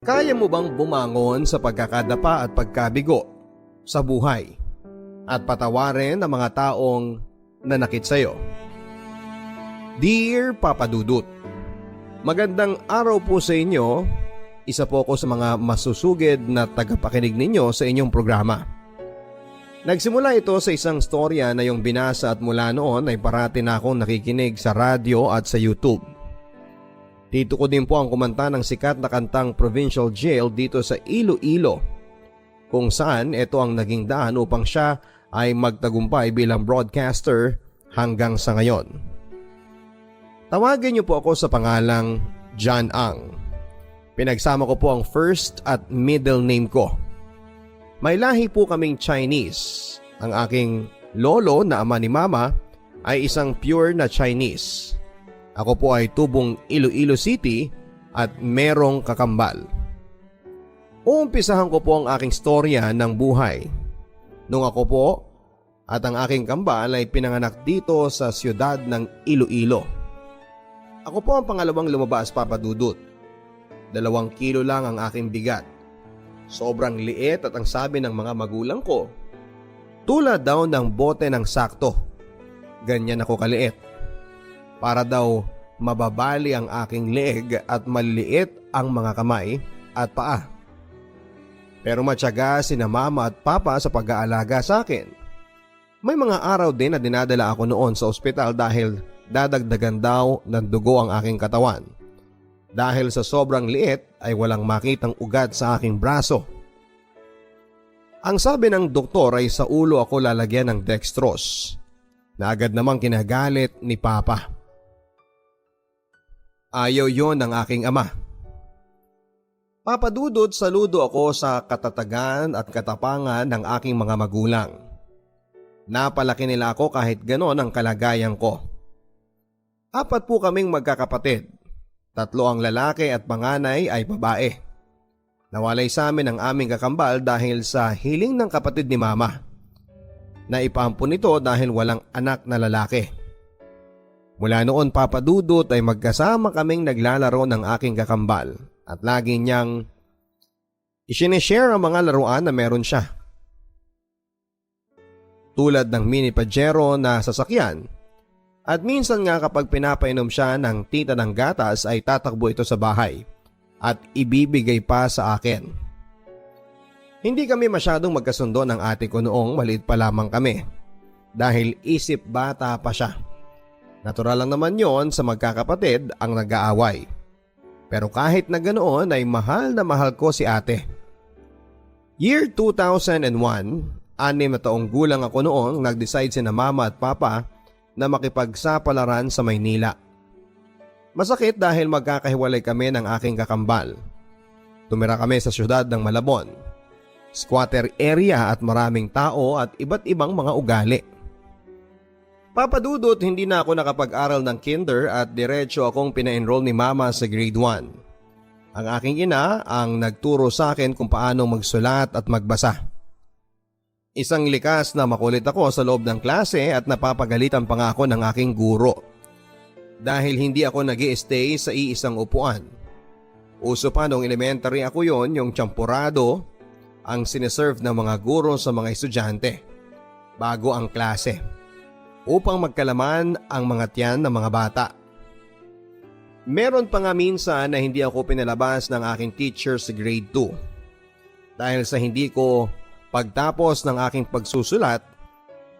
Kaya mo bang bumangon sa pagkakadapa at pagkabigo sa buhay at patawarin ang mga taong nanakit sa'yo? Dear Papa Dudut, magandang araw po sa inyo. Isa po ako sa mga masusugid na tagapakinig ninyo sa inyong programa. Nagsimula ito sa isang storya na yung binasa at mula noon ay parati na akong nakikinig sa radyo at sa YouTube. Dito ko din po ang kumanta ng sikat na kantang Provincial Jail dito sa Iloilo, kung saan ito ang naging daan upang siya ay magtagumpay bilang broadcaster hanggang sa ngayon. Tawagin niyo po ako sa pangalang John Ang. Pinagsama ko po ang first at middle name ko. May lahi po kaming Chinese. Ang aking lolo na ama ni mama ay isang pure na Chinese. Ako po ay tubong Iloilo City at merong kakambal. Uumpisahan ko po ang aking storya ng buhay. Nung ako po at ang aking kambal ay pinanganak dito sa siyudad ng Iloilo. Ako po ang pangalawang lumabas, Papa Dudut. 2 kilo lang ang aking bigat. Sobrang liit at ang sabi ng mga magulang ko, tulad daw ng bote ng sakto. Ganyan ako kaliit. Para daw mababali ang aking leeg at maliliit ang mga kamay at paa. Pero matyaga sina mama at papa sa pag-aalaga sa akin. May mga araw din na dinadala ako noon sa ospital dahil dadagdagan daw ng dugo ang aking katawan. Dahil sa sobrang liit ay walang makitang ugat sa aking braso. Ang sabi ng doktor ay sa ulo ako lalagyan ng dextrose na agad namang kinagalit ni papa. Ayaw yon ng aking ama. Papa Dudut, saludo ako sa katatagan at katapangan ng aking mga magulang. Napalaki nila ako kahit ganon ang kalagayan ko. 4 po kaming magkakapatid. 3 ang lalaki at panganay ay babae. Nawalay sa amin ang aming kakambal dahil sa hiling ng kapatid ni mama. Naipampun ito dahil walang anak na lalaki. Mula noon, Papa Dudut, ay magkasama kaming naglalaro ng aking kakambal at lagi niyang isineshare ang mga laruan na meron siya. Tulad ng mini pajero na sasakyan at minsan nga kapag pinapainom siya ng tita ng gatas ay tatakbo ito sa bahay at ibibigay pa sa akin. Hindi kami masyadong magkasundo ng ate ko noong maliit pa lamang kami dahil isip bata pa siya. Natural lang naman yon sa magkakapatid ang nag-aaway. Pero kahit na ganoon ay mahal na mahal ko si ate. Year 2001, 6 na taong gulang ako noong nag-decide sina mama at papa na makipagsapalaran sa Maynila. Masakit dahil magkakahiwalay kami ng aking kakambal. Tumira kami sa siyudad ng Malabon. Squatter area at maraming tao at iba't ibang mga ugali. Papa Dudut, hindi na ako nakapag-aral ng kinder at diretso akong pina-enroll ni mama sa grade 1. Ang aking ina ang nagturo sa akin kung paano magsulat at magbasa. Isang likas na makulit ako sa loob ng klase at napapagalitan pa nga ako ng aking guro. Dahil hindi ako nag-i-stay sa iisang upuan. Uso pa nung elementary ako yon, yung champurado ang sineserve ng mga guro sa mga estudyante bago ang klase, upang magkalaman ang mga tiyan ng mga bata. Meron pa nga minsan na hindi ako pinalabas ng aking teacher sa grade 2. Dahil sa hindi ko pagtapos ng aking pagsusulat,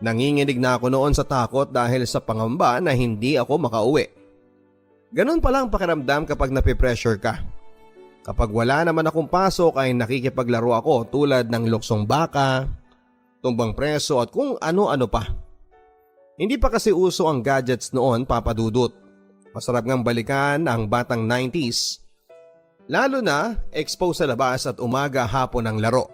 nanginginig na ako noon sa takot dahil sa pangamba na hindi ako makauwi. Ganun pala ang pakiramdam kapag napipressure ka. Kapag wala naman akong pasok ay nakikipaglaro ako tulad ng luksong baka, tumbang preso at kung ano-ano pa. Hindi pa kasi uso ang gadgets noon, Papa Dudut. Masarap ngang balikan ang batang 90s. Lalo na expose sa labas at umaga hapon ang laro.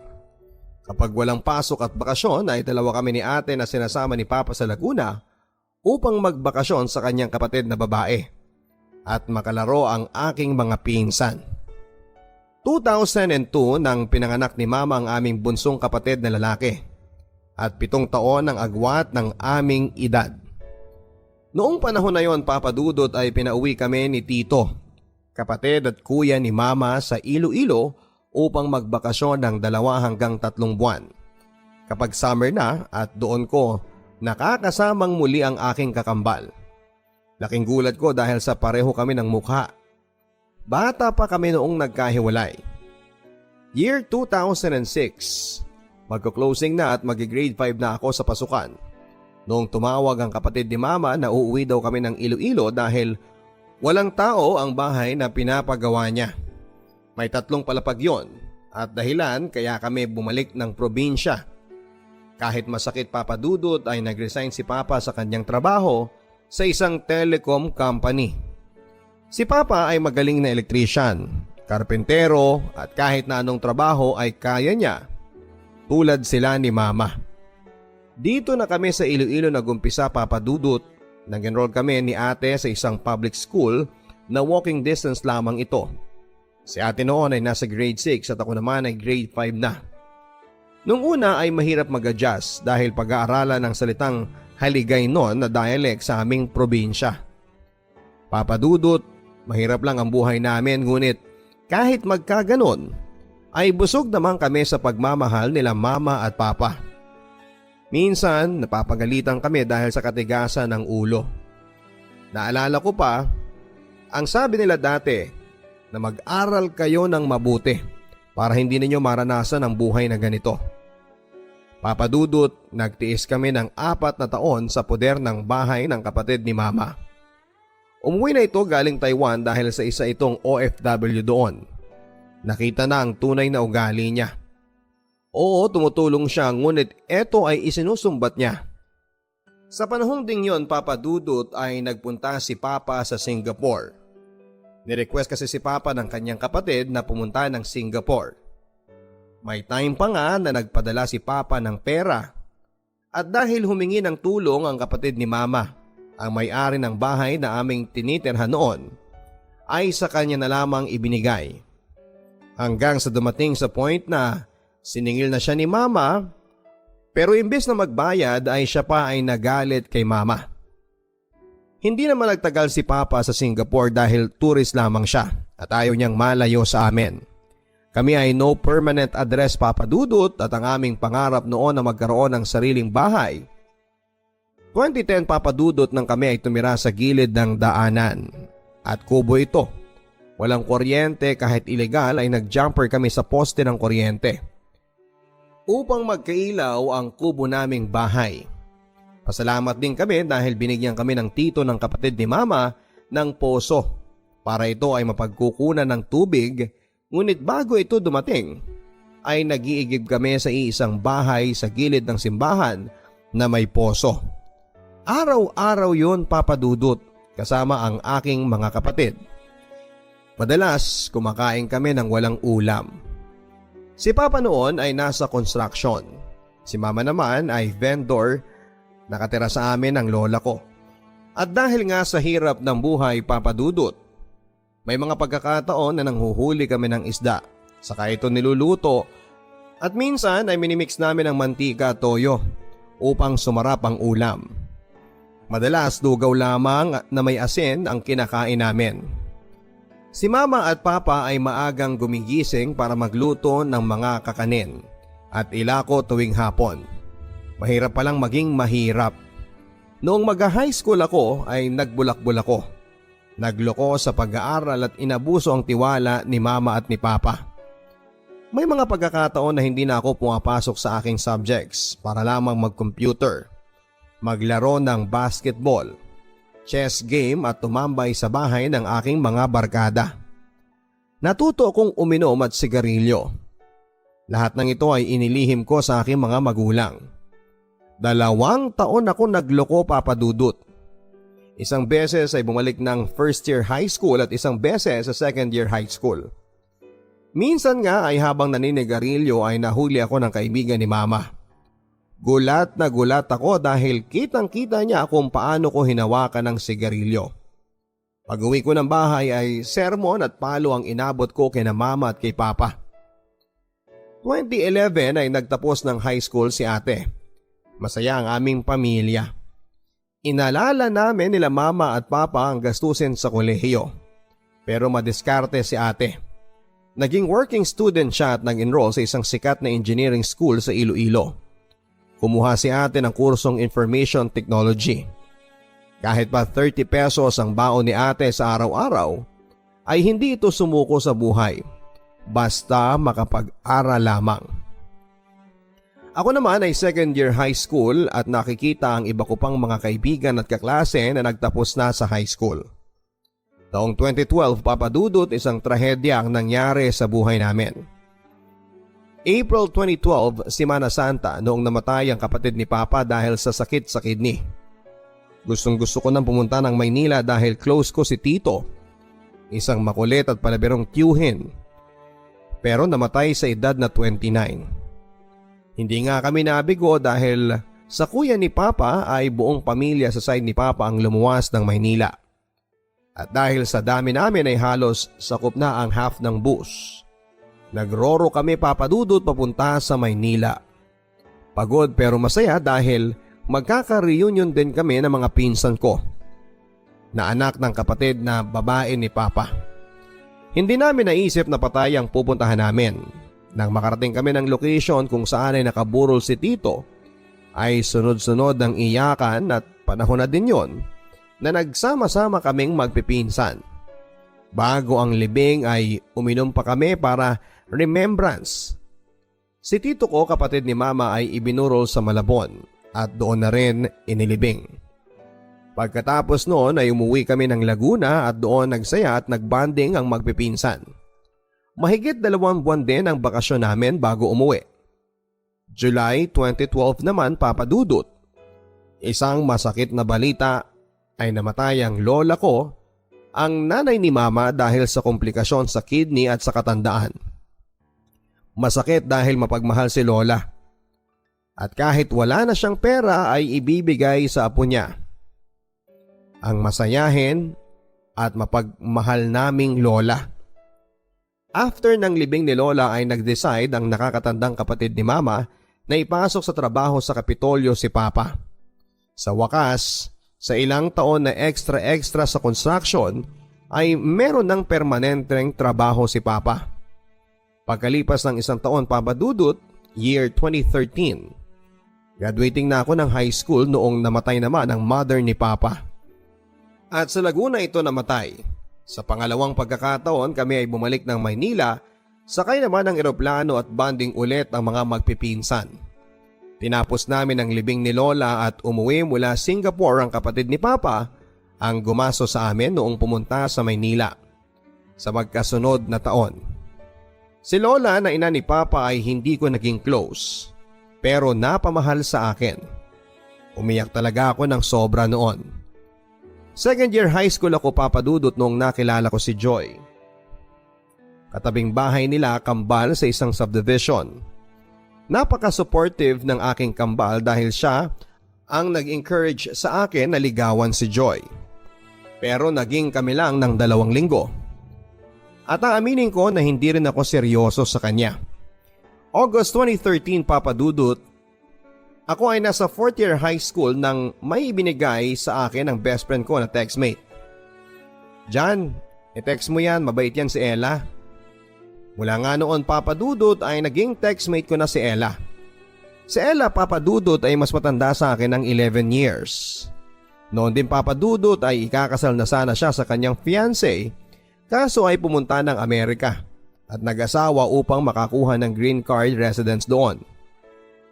Kapag walang pasok at bakasyon ay 2 kami ni ate na sinasama ni Papa sa Laguna upang magbakasyon sa kanyang kapatid na babae at makalaro ang aking mga pinsan. 2002 nang pinanganak ni Mama ang aming bunsong kapatid na lalaki at 7 taon ang agwat ng aming edad. Noong panahon na yon, Papa Dudut, ay pinauwi kami ni Tito kapatid at kuya ni Mama sa Iloilo upang magbakasyon ng 2 hanggang 3 buwan. Kapag summer na at doon ko nakakasamang muli ang aking kakambal. Laking gulat ko dahil sa pareho kami ng mukha. Bata pa kami noong nagkahiwalay. Year 2006, magko-closing na at magi-grade 5 na ako sa pasukan. Noong tumawag ang kapatid ni Mama na uuwi daw kami ng Iloilo dahil walang tao ang bahay na pinapagawa niya. May 3 palapag yon at dahilan kaya kami bumalik ng probinsya. Kahit masakit Papa Dudut ay nag-resign si Papa sa kanyang trabaho sa isang telecom company. Si Papa ay magaling na elektrisyan, karpentero at kahit na anong trabaho ay kaya niya. Tulad sila ni Mama. Dito na kami sa Iloilo nagumpisa Papa Dudut. Nag-enroll kami ni ate sa isang public school na walking distance lamang ito. Si ate noon ay nasa grade 6 at ako naman ay grade 5 na. Nung una ay mahirap mag-adjust dahil pag-aaralan ng salitang haligay noon na dialect sa aming probinsya. Papa Dudut, mahirap lang ang buhay namin ngunit kahit magkaganon ay busog naman kami sa pagmamahal nila Mama at Papa. Minsan napapagalitan kami dahil sa katigasan ng ulo. Naalala ko pa, ang sabi nila dati na mag-aral kayo ng mabuti para hindi ninyo maranasan ang buhay na ganito. Papa Dudut, nagtiis kami ng 4 na taon sa poder ng bahay ng kapatid ni Mama. Umuwi na ito galing Taiwan dahil sa isa itong OFW doon. Nakita na ang tunay na ugali niya. Oo, tumutulong siya ngunit eto ay isinusumbat niya. Sa panahong ding yon Papa Dudut ay nagpunta si Papa sa Singapore. Nirequest kasi si Papa ng kanyang kapatid na pumunta ng Singapore. May time pa nga na nagpadala si Papa ng pera. At dahil humingi ng tulong ang kapatid ni Mama, ang may-ari ng bahay na aming tinitirhan noon, ay sa kanya na lamang ibinigay. Hanggang sa dumating sa point na siningil na siya ni Mama, pero imbes na magbayad ay siya pa ay nagalit kay Mama. Hindi naman nagtagal si Papa sa Singapore dahil tourist lamang siya at ayaw niyang malayo sa amin. Kami ay no permanent address Papa Dudut at ang aming pangarap noon na magkaroon ng sariling bahay. 2010 Papa Dudut nang kami ay tumira sa gilid ng daanan at kubo ito. Walang kuryente kahit ilegal ay nagjumper kami sa poste ng kuryente upang magkailaw ang kubo naming bahay. Pasalamat din kami dahil binigyan kami ng tito ng kapatid ni Mama ng poso para ito ay mapagkukunan ng tubig, ngunit bago ito dumating ay nag-iigib kami sa isang bahay sa gilid ng simbahan na may poso. Araw-araw yon Papa Dudut kasama ang aking mga kapatid. Madalas kumakain kami ng walang ulam. Si Papa noon ay nasa construction. Si Mama naman ay vendor, nakatira sa amin ang lola ko. At dahil nga sa hirap ng buhay Papa Dudut, may mga pagkakataon na nanghuhuli kami ng isda, saka ito niluluto at minsan ay minimix namin ng mantika at toyo upang sumarap ang ulam. Madalas lugaw lamang na may asin ang kinakain namin. Si Mama at Papa ay maagang gumigising para magluto ng mga kakanin at ilako tuwing hapon. Mahirap palang maging mahirap. Noong mag-high school ako ay nagbulakbul ako. Nagloko sa pag-aaral at inabuso ang tiwala ni Mama at ni Papa. May mga pagkakataon na hindi na ako pumapasok sa aking subjects para lamang mag-computer, maglaro ng basketball, chess game at tumambay sa bahay ng aking mga barkada. Natuto akong uminom at sigarilyo. Lahat ng ito ay inilihim ko sa aking mga magulang. 2 taon ako nagloko Papa Dudut. Isang beses ay bumalik ng first year high school at isang beses sa second year high school. Minsan nga ay habang naninigarilyo ay nahuli ako ng kaibigan ni Mama. Gulat na gulat ako dahil kitang-kita niya kung paano ko hinawakan ng sigarilyo. Pag-uwi ko ng bahay ay sermon at palo ang inabot ko kina Mama at kay Papa. 2011 ay nagtapos ng high school si ate. Masaya ang aming pamilya. Inalala namin nila Mama at Papa ang gastusin sa kolehiyo. Pero madiskarte si ate. Naging working student siya at nag-enroll sa isang sikat na engineering school sa Iloilo. Kumuha si ate ng kursong Information Technology. Kahit pa 30 pesos ang baon ni ate sa araw-araw, ay hindi ito sumuko sa buhay. Basta makapag-aral lamang. Ako naman ay second year high school at nakikita ang iba ko pang mga kaibigan at kaklase na nagtapos na sa high school. Taong 2012, papadudot, isang trahedya ang nangyari sa buhay namin. April 2012, Semana Santa, noong namatay ang kapatid ni Papa dahil sa sakit sa kidney. Gustong gusto ko nang pumunta ng Maynila dahil close ko si Tito, isang makulit at palabirong tiyuhin. Pero namatay sa edad na 29. Hindi nga kami nabigo dahil sa kuya ni Papa ay buong pamilya sa side ni Papa ang lumuwas ng Maynila. At dahil sa dami namin ay halos sakop na ang half ng bus. Nagroro kami papadudot papunta sa Maynila. Pagod pero masaya dahil magkaka-reunion din kami ng mga pinsan ko, na anak ng kapatid na babae ni Papa. Hindi namin naisip na patay ang pupuntahan namin. Nang makarating kami ng location kung saan ay nakaburol si Tito, ay sunod-sunod ang iyakan at panahon na din yon na nagsama-sama kaming magpipinsan. Bago ang libing ay uminom pa kami para remembrance. Si Tito ko, kapatid ni Mama, ay ibinurol sa Malabon at doon na rin inilibing. Pagkatapos noon ay umuwi kami ng Laguna at doon nagsaya at nagbanding ang magpipinsan. Mahigit 2 buwan din ang bakasyon namin bago umuwi. July 2012 naman, papadudot. Isang masakit na balita ay namatay ang lola ko, ang nanay ni Mama, dahil sa komplikasyon sa kidney at sa katandaan. Masakit dahil mapagmahal si lola. At kahit wala na siyang pera ay ibibigay sa apo niya. Ang masayahin at mapagmahal naming lola. After ng libing ni lola ay nag-decide ang nakakatandang kapatid ni Mama na ipasok sa trabaho sa Kapitolyo si Papa. Sa wakas, sa ilang taon na extra sa construction ay meron ng permanenteng trabaho si Papa. Pagkalipas ng 1 taon, papadudot, year 2013, graduating na ako ng high school noong namatay naman ang mother ni Papa. At sa Laguna ito namatay. Sa pangalawang pagkakataon kami ay bumalik ng Maynila, sakay naman ng eroplano at banding ulit ang mga magpipinsan. Tinapos namin ang libing ni Lola at umuwi mula Singapore ang kapatid ni Papa, ang gumaso sa amin noong pumunta sa Maynila sa magkasunod na taon. Si Lola na ina ni Papa ay hindi ko naging close, pero napamahal sa akin. Umiyak talaga ako ng sobra noon. Second year high school ako, papadudot, noong nakilala ko si Joy. Katabing bahay nila, kambal sa isang subdivision. Napaka-supportive ng aking kambal dahil siya ang nag-encourage sa akin na ligawan si Joy. Pero naging kami lang ng 2 linggo. At aaminin ko na hindi rin ako seryoso sa kanya. August 2013, papadudot, ako ay nasa 4th year high school nang may ibinigay sa akin ng best friend ko na textmate. Jan, i-text mo yan, mabait yan si Ella. Mula nga noon, papadudot, ay naging textmate ko na si Ella. Si Ella, papadudot, ay mas matanda sa akin ng 11 years. Noon din, papadudot, ay ikakasal na sana siya sa kanyang fiancé, kaso ay pumunta ng Amerika at nag-asawa upang makakuha ng green card residence doon.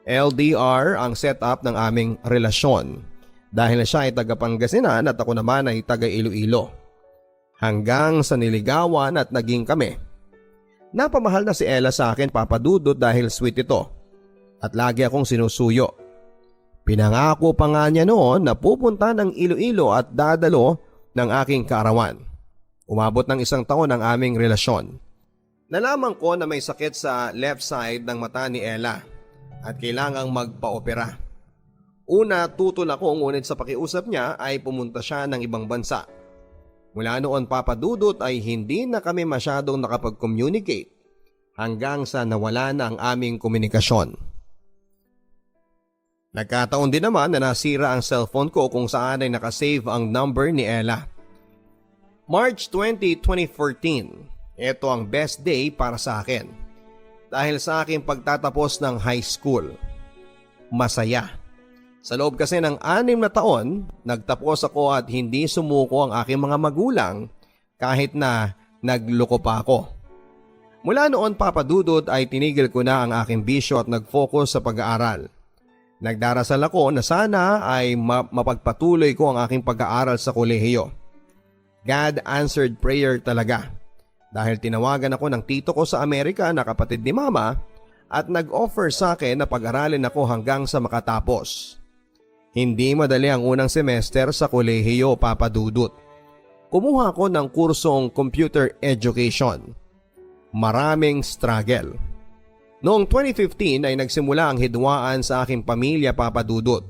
LDR ang setup ng aming relasyon dahil siya ay taga Pangasinan at ako naman ay taga Iloilo. Hanggang sa niligawan at naging kami. Napamahal na si Ella sa akin, papadudot, dahil sweet ito at lagi akong sinusuyo. Pinangako pa nga niya noon na pupunta ng Iloilo at dadalo ng aking kaarawan. Umabot ng 1 taon ang aming relasyon. Nalaman ko na may sakit sa left side ng mata ni Ella at kailangang magpa-opera. Una, tutol ako, ngunit sa pakiusap niya ay pumunta siya ng ibang bansa. Mula noon, papadudot, ay hindi na kami masyadong nakapag-communicate hanggang sa nawala na ang aming komunikasyon. Nagkataon din naman na nasira ang cellphone ko kung saan ay nakasave ang number ni Ella. March 20, 2014. Ito ang best day para sa akin. Dahil sa aking pagtatapos ng high school. Masaya. Sa loob kasi ng 6 na taon, nagtapos ako at hindi sumuko ang aking mga magulang kahit na nagloko pa ako. Mula noon, Papa Dudut, ay tinigil ko na ang aking bisyo at nag-focus sa pag-aaral. Nagdarasal ako na sana ay mapagpatuloy ko ang aking pag-aaral sa kolehiyo. God answered prayer talaga. Dahil tinawagan ako ng tito ko sa Amerika na kapatid ni Mama at nag-offer sa akin na pag-aralin ako hanggang sa makatapos. Hindi madali ang unang semester sa kolehiyo, Papa Dudut. Kumuha ako ng kursong computer education. Maraming struggle. Noong 2015 ay nagsimula ang hidwaan sa aking pamilya, Papa Dudut.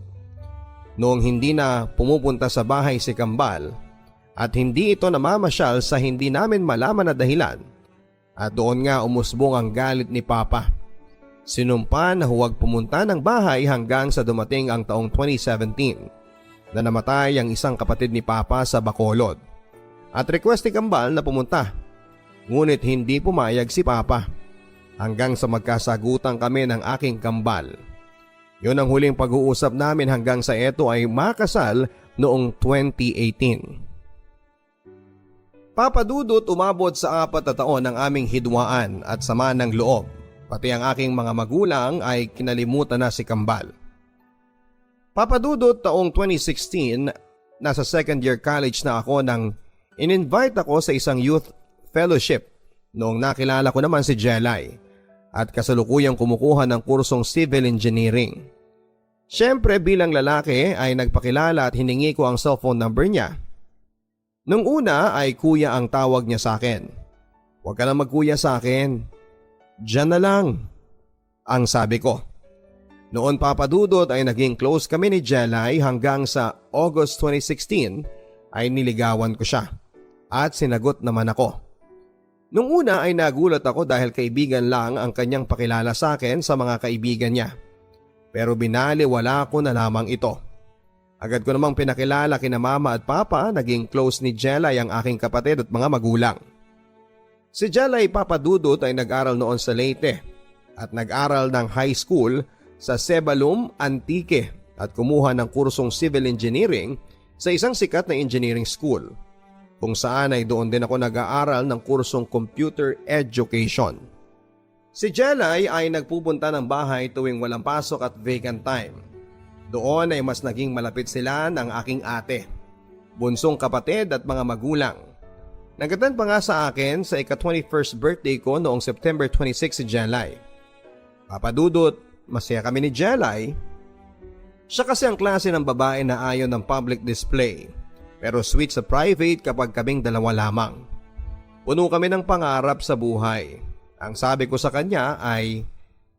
Noong hindi na pumupunta sa bahay si Kambal at hindi ito namamasyal sa hindi namin malaman na dahilan, at doon nga umusbong ang galit ni Papa. Sinumpa na huwag pumunta ng bahay hanggang sa dumating ang taong 2017 na namatay ang isang kapatid ni Papa sa Bacolod. At request ni Kambal na pumunta. Ngunit hindi pumayag si Papa hanggang sa magkasagutan kami ng aking kambal. Yun ang huling pag-uusap namin hanggang sa ito ay makasal noong 2018. Papa Dudut, umabot sa 4 na taon ang aming hidwaan at sama ng loob. Pati ang aking mga magulang ay kinalimutan na si Kambal. Papa Dudut, taong 2016, nasa second year college na ako nang in-invite ako sa isang youth fellowship noong nakilala ko naman si Jelay at kasalukuyang kumukuha ng kursong civil engineering. Siyempre bilang lalaki ay nagpakilala at hiningi ko ang cellphone number niya. Nung una ay kuya ang tawag niya sa akin. Huwag ka na magkuya sa akin. Diyan na lang, ang sabi ko. Noon, Papa Dudut, ay naging close kami ni Jelay hanggang sa August 2016 ay niligawan ko siya at sinagot naman ako. Nung una ay nagulat ako dahil kaibigan lang ang kanyang pakilala sa akin sa mga kaibigan niya. Pero binaliwala ko na lamang ito. Agad ko namang pinakilala kina Mama at Papa, naging close ni Jelay ang aking kapatid at mga magulang. Si Jelay, Papa Dudut, ay nag-aral noon sa Leyte at nag-aral ng high school sa Cebalum, Antique at kumuha ng kursong civil engineering sa isang sikat na engineering school, kung saan ay doon din ako nag-aaral ng kursong computer education. Si Jelay ay nagpupunta ng bahay tuwing walang pasok at vacant time. Doon ay mas naging malapit sila ng aking ate, bunsong kapatid at mga magulang. Nag-attend pa nga sa akin sa ika-21st birthday ko noong September 26 si Jelay. Papa Dudut, masaya kami ni Jelay. Siya kasi ang klase ng babae na ayaw ng public display, pero sweet sa private kapag kaming dalawa lamang. Puno kami ng pangarap sa buhay. Ang sabi ko sa kanya ay,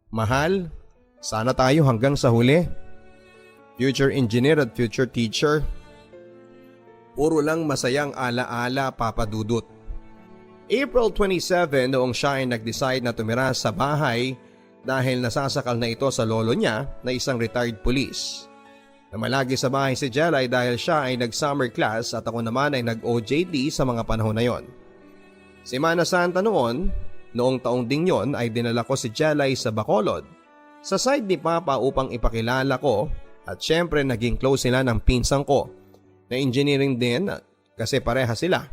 "Mahal, sana tayo hanggang sa huli. Future engineer at future teacher." Puro lang masayang alaala, Papa Dudut. April 27 noong siya ay nag-decide na tumira sa bahay dahil nasasakal na ito sa lolo niya na isang retired police. Namalagi sa bahay si Jelay dahil siya ay nag-summer class at ako naman ay nag-OJT sa mga panahon na yon. Semana Santa noong taong ding yon ay dinala ko si Jelay sa Bacolod sa side ni Papa upang ipakilala ko at syempre naging close sila ng pinsan ko na engineering din kasi pareha sila.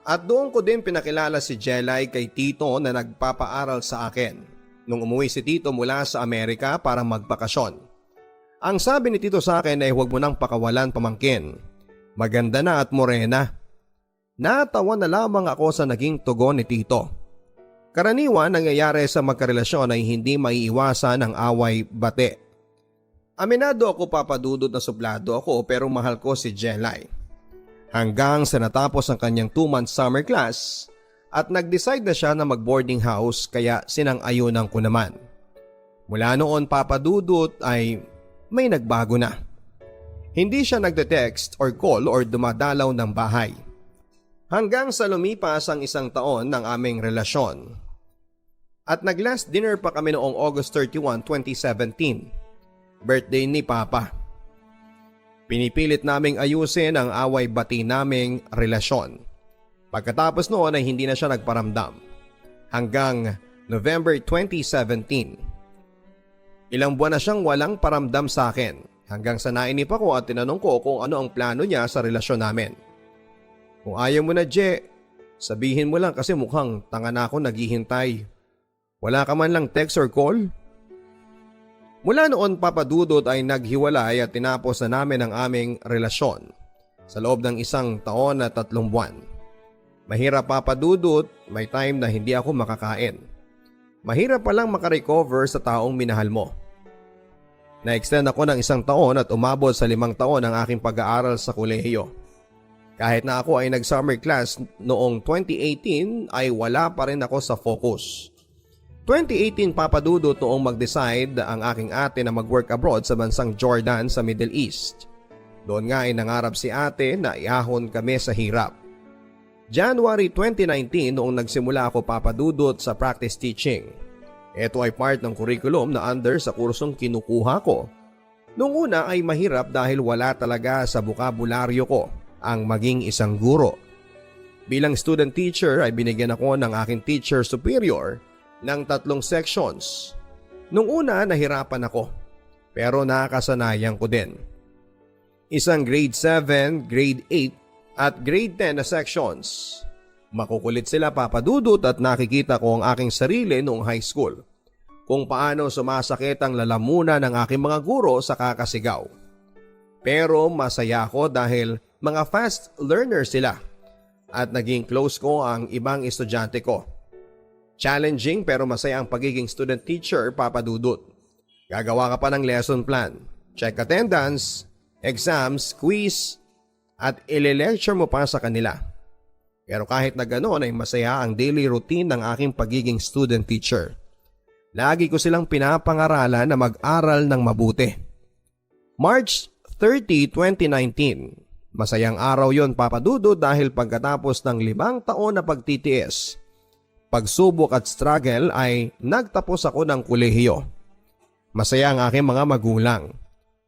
At doon ko din pinakilala si Jelay kay Tito na nagpapaaral sa akin nung umuwi si Tito mula sa Amerika para magbakasyon. Ang sabi ni Tito sa akin ay huwag mo nang pakawalan, pamangkin. Maganda na at morena. Natawa na lamang ako sa naging tugon ni Tito. Karaniwan nangyayari sa magkarelasyon ay hindi maiiwasan ang away-bate. Aminado ako, Papa Dudut, na suplado ako pero mahal ko si Jelay. Hanggang sa natapos ang kanyang 2-month summer class at nag-decide na siya na mag-boarding house kaya sinang-ayunan ko naman. Mula noon, Papa Dudut, ay may nagbago na. Hindi siya nagde-text or call or dumadalaw ng bahay. Hanggang sa lumipas ang 1 taon ng aming relasyon. At nag-last dinner pa kami noong August 31, 2017. Birthday ni Papa. Pinipilit naming ayusin ang away-bati naming relasyon. Pagkatapos noon ay hindi na siya nagparamdam. Hanggang November 2017. Ilang buwan na siyang walang paramdam sa akin hanggang sa nainip ako at tinanong ko kung ano ang plano niya sa relasyon namin. Kung ayaw mo na, Je, sabihin mo lang kasi mukhang tanga na ako naghihintay. Wala ka man lang text or call? Mula noon, Papa Dudut, ay naghiwalay at tinapos na namin ang aming relasyon sa loob ng 1 taon at 3 buwan. Mahirap, Papa Dudut, may time na hindi ako makakain. Mahirap palang makarecover sa taong minahal mo. Na-extend ako ng 1 taon at umabot sa 5 taon ang aking pag-aaral sa kolehiyo. Kahit na ako ay nag-summer class noong 2018 ay wala pa rin ako sa focus. 2018, Papa Dudut, noong mag-decide ang aking ate na mag-work abroad sa bansang Jordan sa Middle East. Doon nga ay nangarap si ate na iahon kami sa hirap. January 2019 noong nagsimula ako, Papa Dudut, sa practice teaching. Ito ay part ng curriculum na under sa kursong kinukuha ko. Noong una ay mahirap dahil wala talaga sa bukabularyo ko ang maging isang guro. Bilang student teacher ay binigyan ako ng aking teacher superior ng 3 sections. Noong una nahirapan ako pero nakakasanayan ko din. Isang grade 7, grade 8 at grade 10 na sections. Makukulit sila, Papa Dudut, at nakikita ko ang aking sarili noong high school. Kung paano sumasakit ang lalamunan ng aking mga guro sa kakasigaw. Pero masaya ako dahil mga fast learner sila at naging close ko ang ibang estudyante ko. Challenging pero masaya ang pagiging student teacher, Papa Dudut. Gagawa ka pa ng lesson plan, check attendance, exams, quiz, at ile-lecture mo pa sa kanila. Pero kahit na ganoon ay masaya ang daily routine ng aking pagiging student teacher. Lagi ko silang pinapangaralan na mag-aral ng mabuti. March 30, 2019. Masayang araw yon, Papa Dudut, dahil pagkatapos ng 5 taon na pagtitiis, pagsubok at struggle ay nagtapos ako ng kolehiyo. Masaya ang aking mga magulang.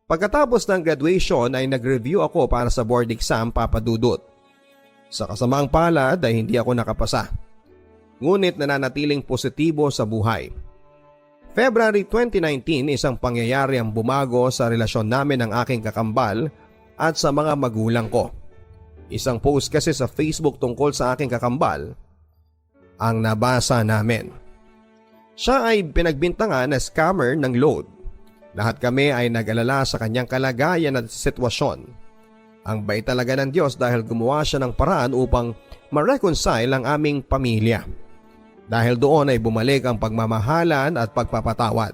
Pagkatapos ng graduation ay nag-review ako para sa board exam, Papa Dudut. Sa kasamaang palad ay hindi ako nakapasa. Ngunit nananatiling positibo sa buhay. February 2019, isang pangyayari ang bumago sa relasyon namin ng aking kakambal at sa mga magulang ko. Isang post kasi sa Facebook tungkol sa aking kakambal ang nabasa namin. Siya ay pinagbintangan na scammer ng load. Lahat kami ay nag-alala sa kanyang kalagayan at sitwasyon. Ang bait talaga ng Diyos dahil gumawa siya ng paraan upang ma-reconcile ang aming pamilya. Dahil doon ay bumalik ang pagmamahalan at pagpapatawad.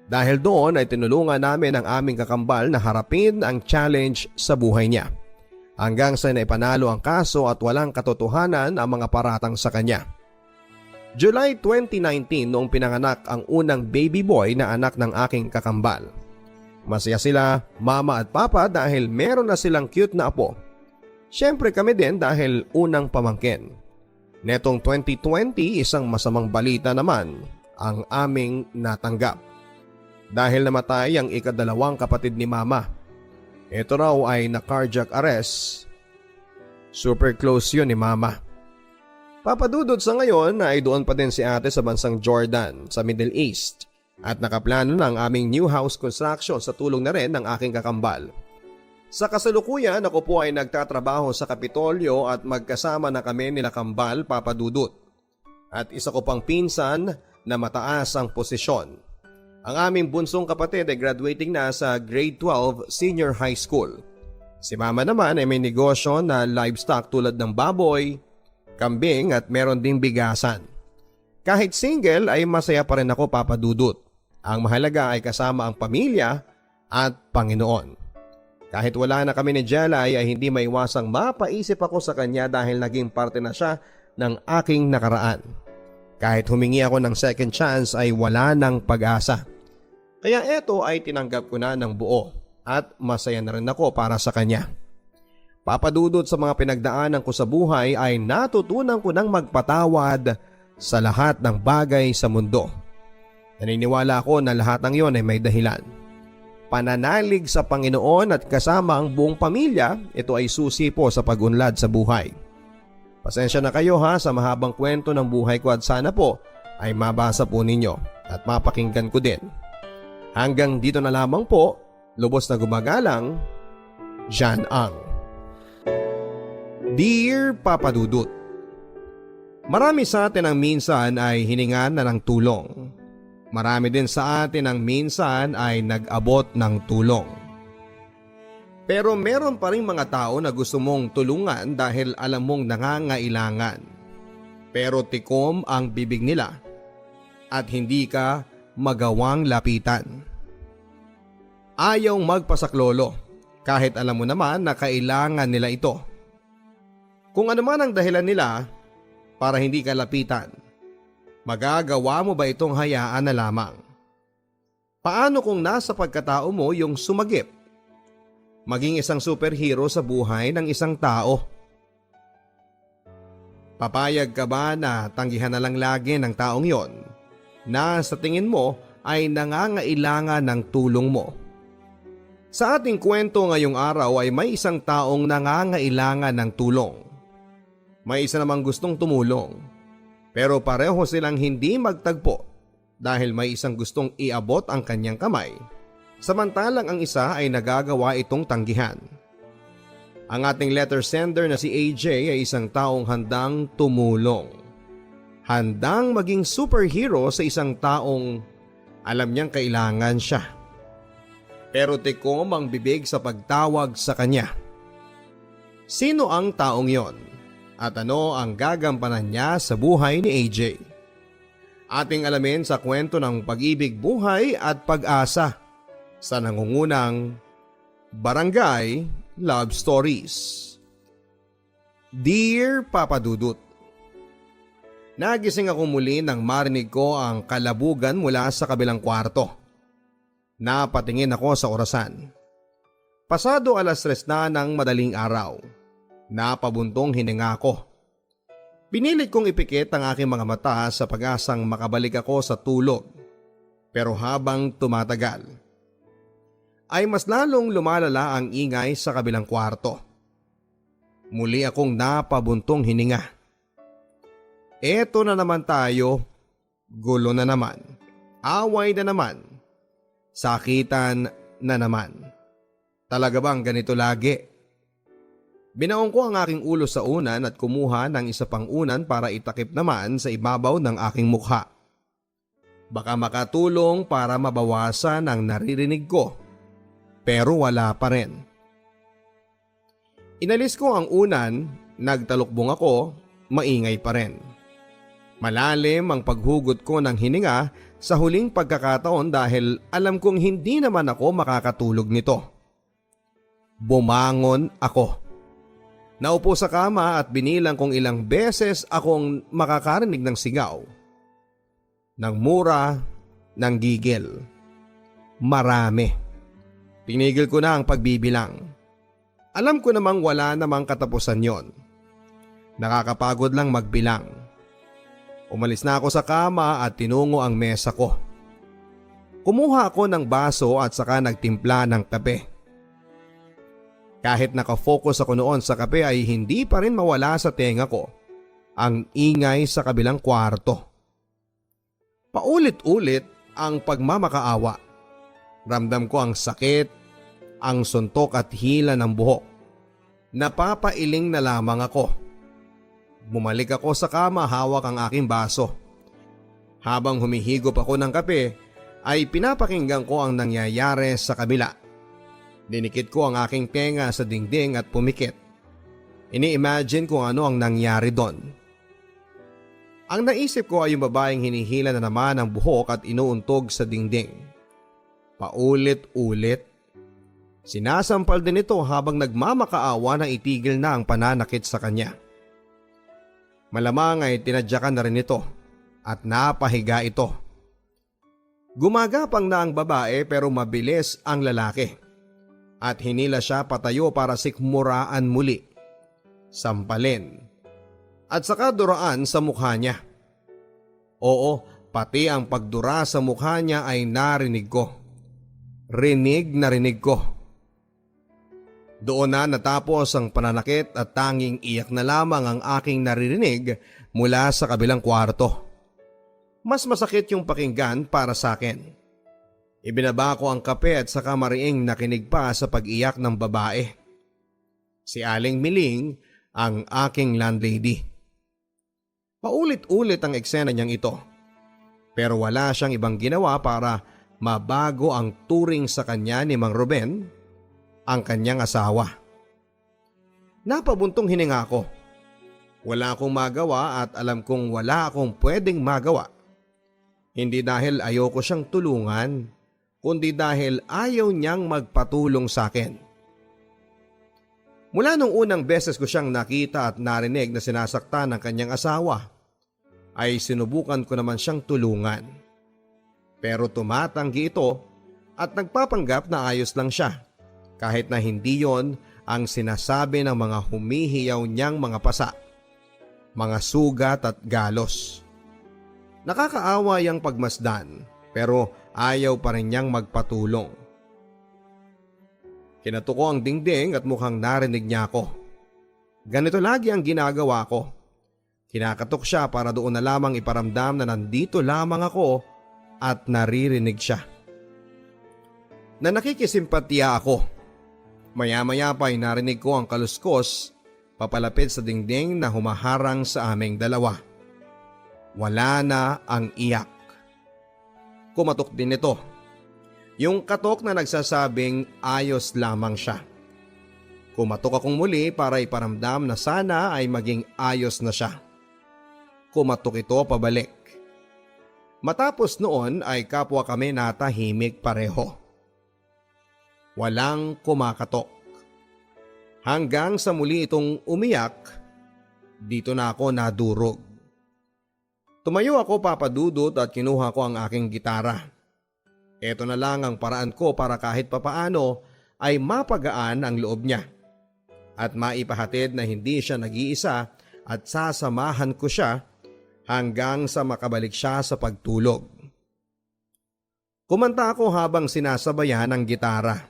Dahil doon ay tinulungan namin ang aming kakambal na harapin ang challenge sa buhay niya. Hanggang sa naipanalo ang kaso at walang katotohanan ang mga paratang sa kanya. July 2019 noong pinanganak ang unang baby boy na anak ng aking kakambal. Masaya sila, mama at papa, dahil meron na silang cute na apo. Siyempre kami din dahil unang pamangkin. Netong 2020, isang masamang balita naman ang aming natanggap. Dahil namatay ang ika-2 kapatid ni mama. Ito raw ay na-cardiac arrest. Super close yun ni mama. Papa Dudut, sa ngayon ay doon pa din si ate sa bansang Jordan sa Middle East. At nakaplano na ang aming new house construction sa tulong na rin ng aking kakambal. Sa kasalukuyan, ako po ay nagtatrabaho sa Kapitolyo at magkasama na kami nila kambal, Papa Dudut. At isa ko pang pinsan na mataas ang posisyon. Ang aming bunsong kapatid ay graduating na sa grade 12 senior high school. Si mama naman ay may negosyo na livestock tulad ng baboy, kambing at meron ding bigasan. Kahit single ay masaya pa rin ako, Papa Dudut. Ang mahalaga ay kasama ang pamilya at Panginoon. Kahit wala na kami ni Jelay ay hindi maiwasang mapaisip ako sa kanya dahil naging parte na siya ng aking nakaraan. Kahit humingi ako ng second chance ay wala ng pag-asa. Kaya eto ay tinanggap ko na ng buo at masaya na rin ako para sa kanya. Papa Dudut, sa mga pinagdaanan ko sa buhay ay natutunan ko ng magpatawad sa lahat ng bagay sa mundo. Naniniwala ako na lahat ng iyon ay may dahilan. Pananalig sa Panginoon at kasama ang buong pamilya, ito ay susi po sa pag-unlad sa buhay. Pasensya na kayo ha sa mahabang kwento ng buhay ko at sana po ay mabasa po ninyo at mapakinggan ko din. Hanggang dito na lamang po, lubos na gumagalang, Jan Ang. Dear Papa Dudut, marami sa atin ang minsan ay hiningan na ng tulong. Marami din sa atin ang minsan ay nag-abot ng tulong. Pero meron pa rin mga tao na gusto mong tulungan dahil alam mong nangangailangan. Pero tikom ang bibig nila at hindi ka magawang lapitan. Ayaw magpasaklolo kahit alam mo naman na kailangan nila ito. Kung ano man ang dahilan nila para hindi ka lapitan, magagawa mo ba itong hayaan na lamang? Paano kung nasa pagkatao mo yung sumagip? Maging isang superhero sa buhay ng isang tao. Papayag ka ba na tanggihan na lang lagi ng taong yon na sa tingin mo ay nangangailangan ng tulong mo? Sa ating kwento ngayong araw ay may isang taong nangangailangan ng tulong. May isa namang gustong tumulong, pero pareho silang hindi magtagpo dahil may isang gustong iabot ang kanyang kamay. Samantalang ang isa ay nagagawa itong tanggihan. Ang ating letter sender na si AJ ay isang taong handang tumulong. Handang maging superhero sa isang taong alam niyang kailangan siya. Pero tikom ang bibig sa pagtawag sa kanya. Sino ang taong yon? At ano ang gagampanan niya sa buhay ni AJ? Ating alamin sa kwento ng pag-ibig, buhay at pag-asa sa nangungunang Barangay Love Stories. Dear Papa Dudut, nagising ako muli nang marinig ko ang kalabugan mula sa kabilang kwarto. Napatingin ako sa orasan. Pasado 3:00 na ng madaling araw. Napabuntong hininga ko. Pinilit kong ipikit ang aking mga mata sa pag-asang makabalik ako sa tulog. Pero habang tumatagal, ay mas lalong lumalala ang ingay sa kabilang kwarto. Muli akong napabuntong hininga. Eto na naman tayo, gulo na naman, away na naman, sakitan na naman. Talaga bang ganito lagi? Binaon ko ang aking ulo sa unan at kumuha ng isa pang unan para itakip naman sa ibabaw ng aking mukha. Baka makatulong para mabawasan ang naririnig ko. Pero wala pa rin. Inalis ko ang unan, nagtalukbong ako, maingay pa rin. Malalim ang paghugot ko ng hininga sa huling pagkakataon dahil alam kong hindi naman ako makakatulog nito. Bumangon ako. Naupo sa kama at binilang kung ilang beses akong makakarinig ng sigaw. Ng mura, ng gigil. Marami. Tinigil ko na ang pagbibilang. Alam ko namang wala namang katapusan yon. Nakakapagod lang magbilang. Umalis na ako sa kama at tinungo ang mesa ko. Kumuha ako ng baso at saka nagtimpla ng kape. Kahit nakafocus ako noon sa kape ay hindi pa rin mawala sa tenga ko ang ingay sa kabilang kwarto. Paulit-ulit ang pagmamakaawa. Ramdam ko ang sakit, ang suntok at hila ng buhok. Napapailing na lamang ako. Bumalik ako sa kama, hawak ang aking baso. Habang humihigop ako ng kape, ay pinapakinggan ko ang nangyayari sa kabila. Dinikit ko ang aking tenga sa dingding at pumikit. Ini-imagine kung ano ang nangyari doon. Ang naisip ko ay yung babaeng hinihila na naman ang buhok at inuuntog sa dingding. Paulit-ulit. Sinasampal din ito habang nagmamakaawa na itigil na ang pananakit sa kanya. Malamang ay tinadyakan na rin ito at napahiga ito. Gumagapang na ang babae pero mabilis ang lalaki at hinila siya patayo para sikmuraan muli, sampalin at saka duraan sa mukha niya. Oo, pati ang pagdura sa mukha niya ay narinig ko. Rinig na rinig ko. Doon na natapos ang pananakit at tanging iyak na lamang ang aking naririnig mula sa kabilang kwarto. Mas masakit yung pakinggan para sa akin. Ibinaba ko ang kape at saka mariing nakinig pa sa pag-iyak ng babae. Si Aling Miling ang aking landlady. Paulit-ulit ang eksena niyang ito. Pero wala siyang ibang ginawa para mabago ang turing sa kanya ni Mang Ruben, ang kanyang asawa. Napabuntong hininga ko. Wala akong magawa at alam kong wala akong pwedeng magawa. Hindi dahil ayoko siyang tulungan, kundi dahil ayaw niyang magpatulong sa akin. Mula nung unang beses ko siyang nakita at narinig na sinasaktan ng kanyang asawa, ay sinubukan ko naman siyang tulungan. Pero tumatanggi ito at nagpapanggap na ayos lang siya, kahit na hindi yon ang sinasabi ng mga humihiyaw niyang mga pasa, mga sugat at galos. Nakakaawa yang pagmasdan pero ayaw pa rin niyang magpatulong. Kinato ko ang dingding at mukhang narinig niya ako. Ganito lagi ang ginagawa ko. Kinakatok siya para doon na lamang iparamdam na nandito lamang ako at naririnig siya. Na nakikisimpatya ako. Maya-maya pa ay narinig ko ang kaluskos papalapit sa dingding na humaharang sa aming dalawa. Wala na ang iyak. Kumatok din ito. Yung katok na nagsasabing ayos lamang siya. Kumatok akong muli para iparamdam na sana ay maging ayos na siya. Kumatok ito pabalik. Matapos noon ay kapwa kami natahimik pareho. Walang kumakatok. Hanggang sa muli itong umiyak, dito na ako nadurog. Tumayo ako papadudot at kinuha ko ang aking gitara. Ito na lang ang paraan ko para kahit papaano ay mapagaan ang loob niya. At maipahatid na hindi siya nag-iisa at sasamahan ko siya hanggang sa makabalik siya sa pagtulog. Kumanta ako habang sinasabayan ang gitara.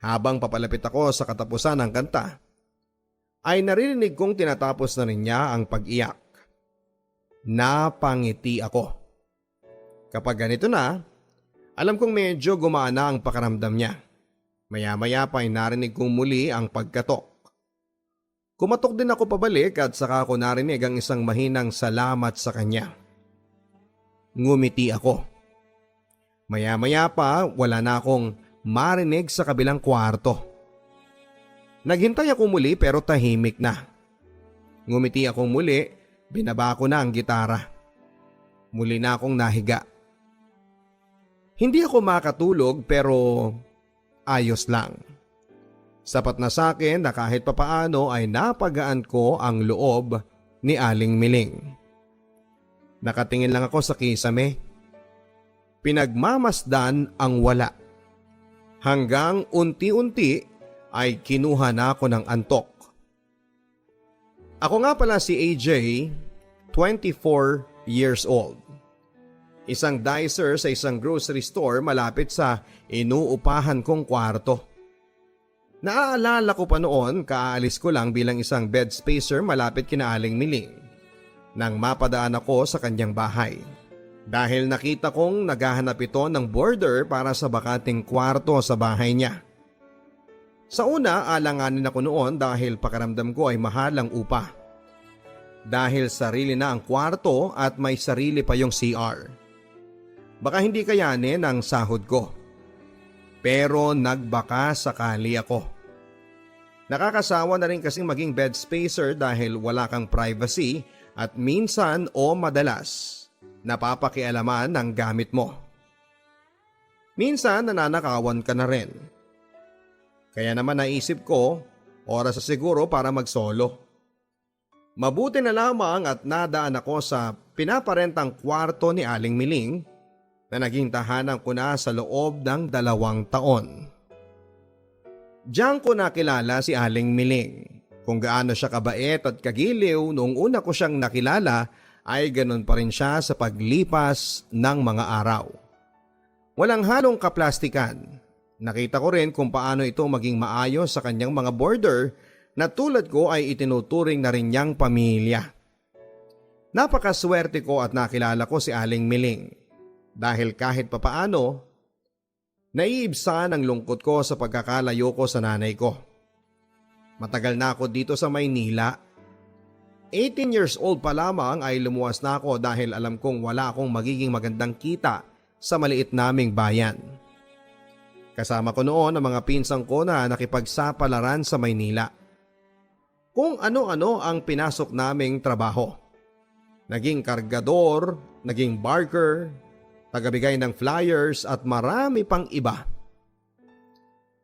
Habang papalapit ako sa katapusan ng kanta, ay naririnig kong tinatapos na rin niya ang pag-iyak. Napangiti ako. Kapag ganito na, alam kong medyo gumana ang pakaramdam niya. Maya-maya pa ay narinig kong muli ang pagkatok. Kumatok din ako pabalik at saka ako narinig ang isang mahinang salamat sa kanya. Ngumiti ako. Maya-maya pa wala na akong marinig sa kabilang kwarto. Naghintay ako muli pero tahimik na. Ngumiti akong muli. Binaba ko na ang gitara. Muli na akong nahiga. Hindi ako makatulog pero ayos lang. Sapat na sa akin na kahit papaano ay napagaan ko ang loob ni Aling Miling. Nakatingin lang ako sa kisame. Pinagmamasdan ang wala. Hanggang unti-unti ay kinuha na ako ng antok. Ako nga pala si AJ, 24 years old. Isang dicer sa isang grocery store malapit sa inuupahan kong kwarto. Naaalala ko pa noon, kaalis ko lang bilang isang bed spacer malapit kina Aling Miling nang mapadaan ako sa kanyang bahay. Dahil nakita kong naghahanap ito ng boarder para sa bakanting kwarto sa bahay niya. Sa una, alanganin ako noon dahil pakaramdam ko ay mahal ang upa. Dahil sarili na ang kwarto at may sarili pa yung CR. Baka hindi kayanin ang sahod ko. Pero nagbaka sakali ako. Nakakasawa na rin kasing maging bed spacer dahil wala kang privacy at minsan o madalas napapakialaman ng gamit mo. Minsan nananakawan ka na rin. Kaya naman naisip ko, oras sa siguro para mag-solo. Mabuti na lamang at nadaan ako sa pinaparentang kwarto ni Aling Miling na naging tahanan ko na sa loob ng 2 taon. Diyan ko nakilala si Aling Miling. Kung gaano siya kabait at kagiliw noong una ko siyang nakilala ay ganun pa rin siya sa paglipas ng mga araw. Walang halong kaplastikan. Nakita ko rin kung paano ito maging maayos sa kanyang mga border na tulad ko ay itinuturing na rin niyang pamilya. Napakaswerte ko at nakilala ko si Aling Miling dahil kahit papaano, naiibsan ang lungkot ko sa pagkakalayo ko sa nanay ko. Matagal na ako dito sa Maynila. 18 years old pa lamang ay lumuwas na ako dahil alam kong wala akong magiging magandang kita sa maliit naming bayan. Kasama ko noon ang mga pinsang ko na nakipagsapalaran sa Maynila. Kung ano-ano ang pinasok naming trabaho. Naging kargador, naging barker, tagabigay ng flyers at marami pang iba.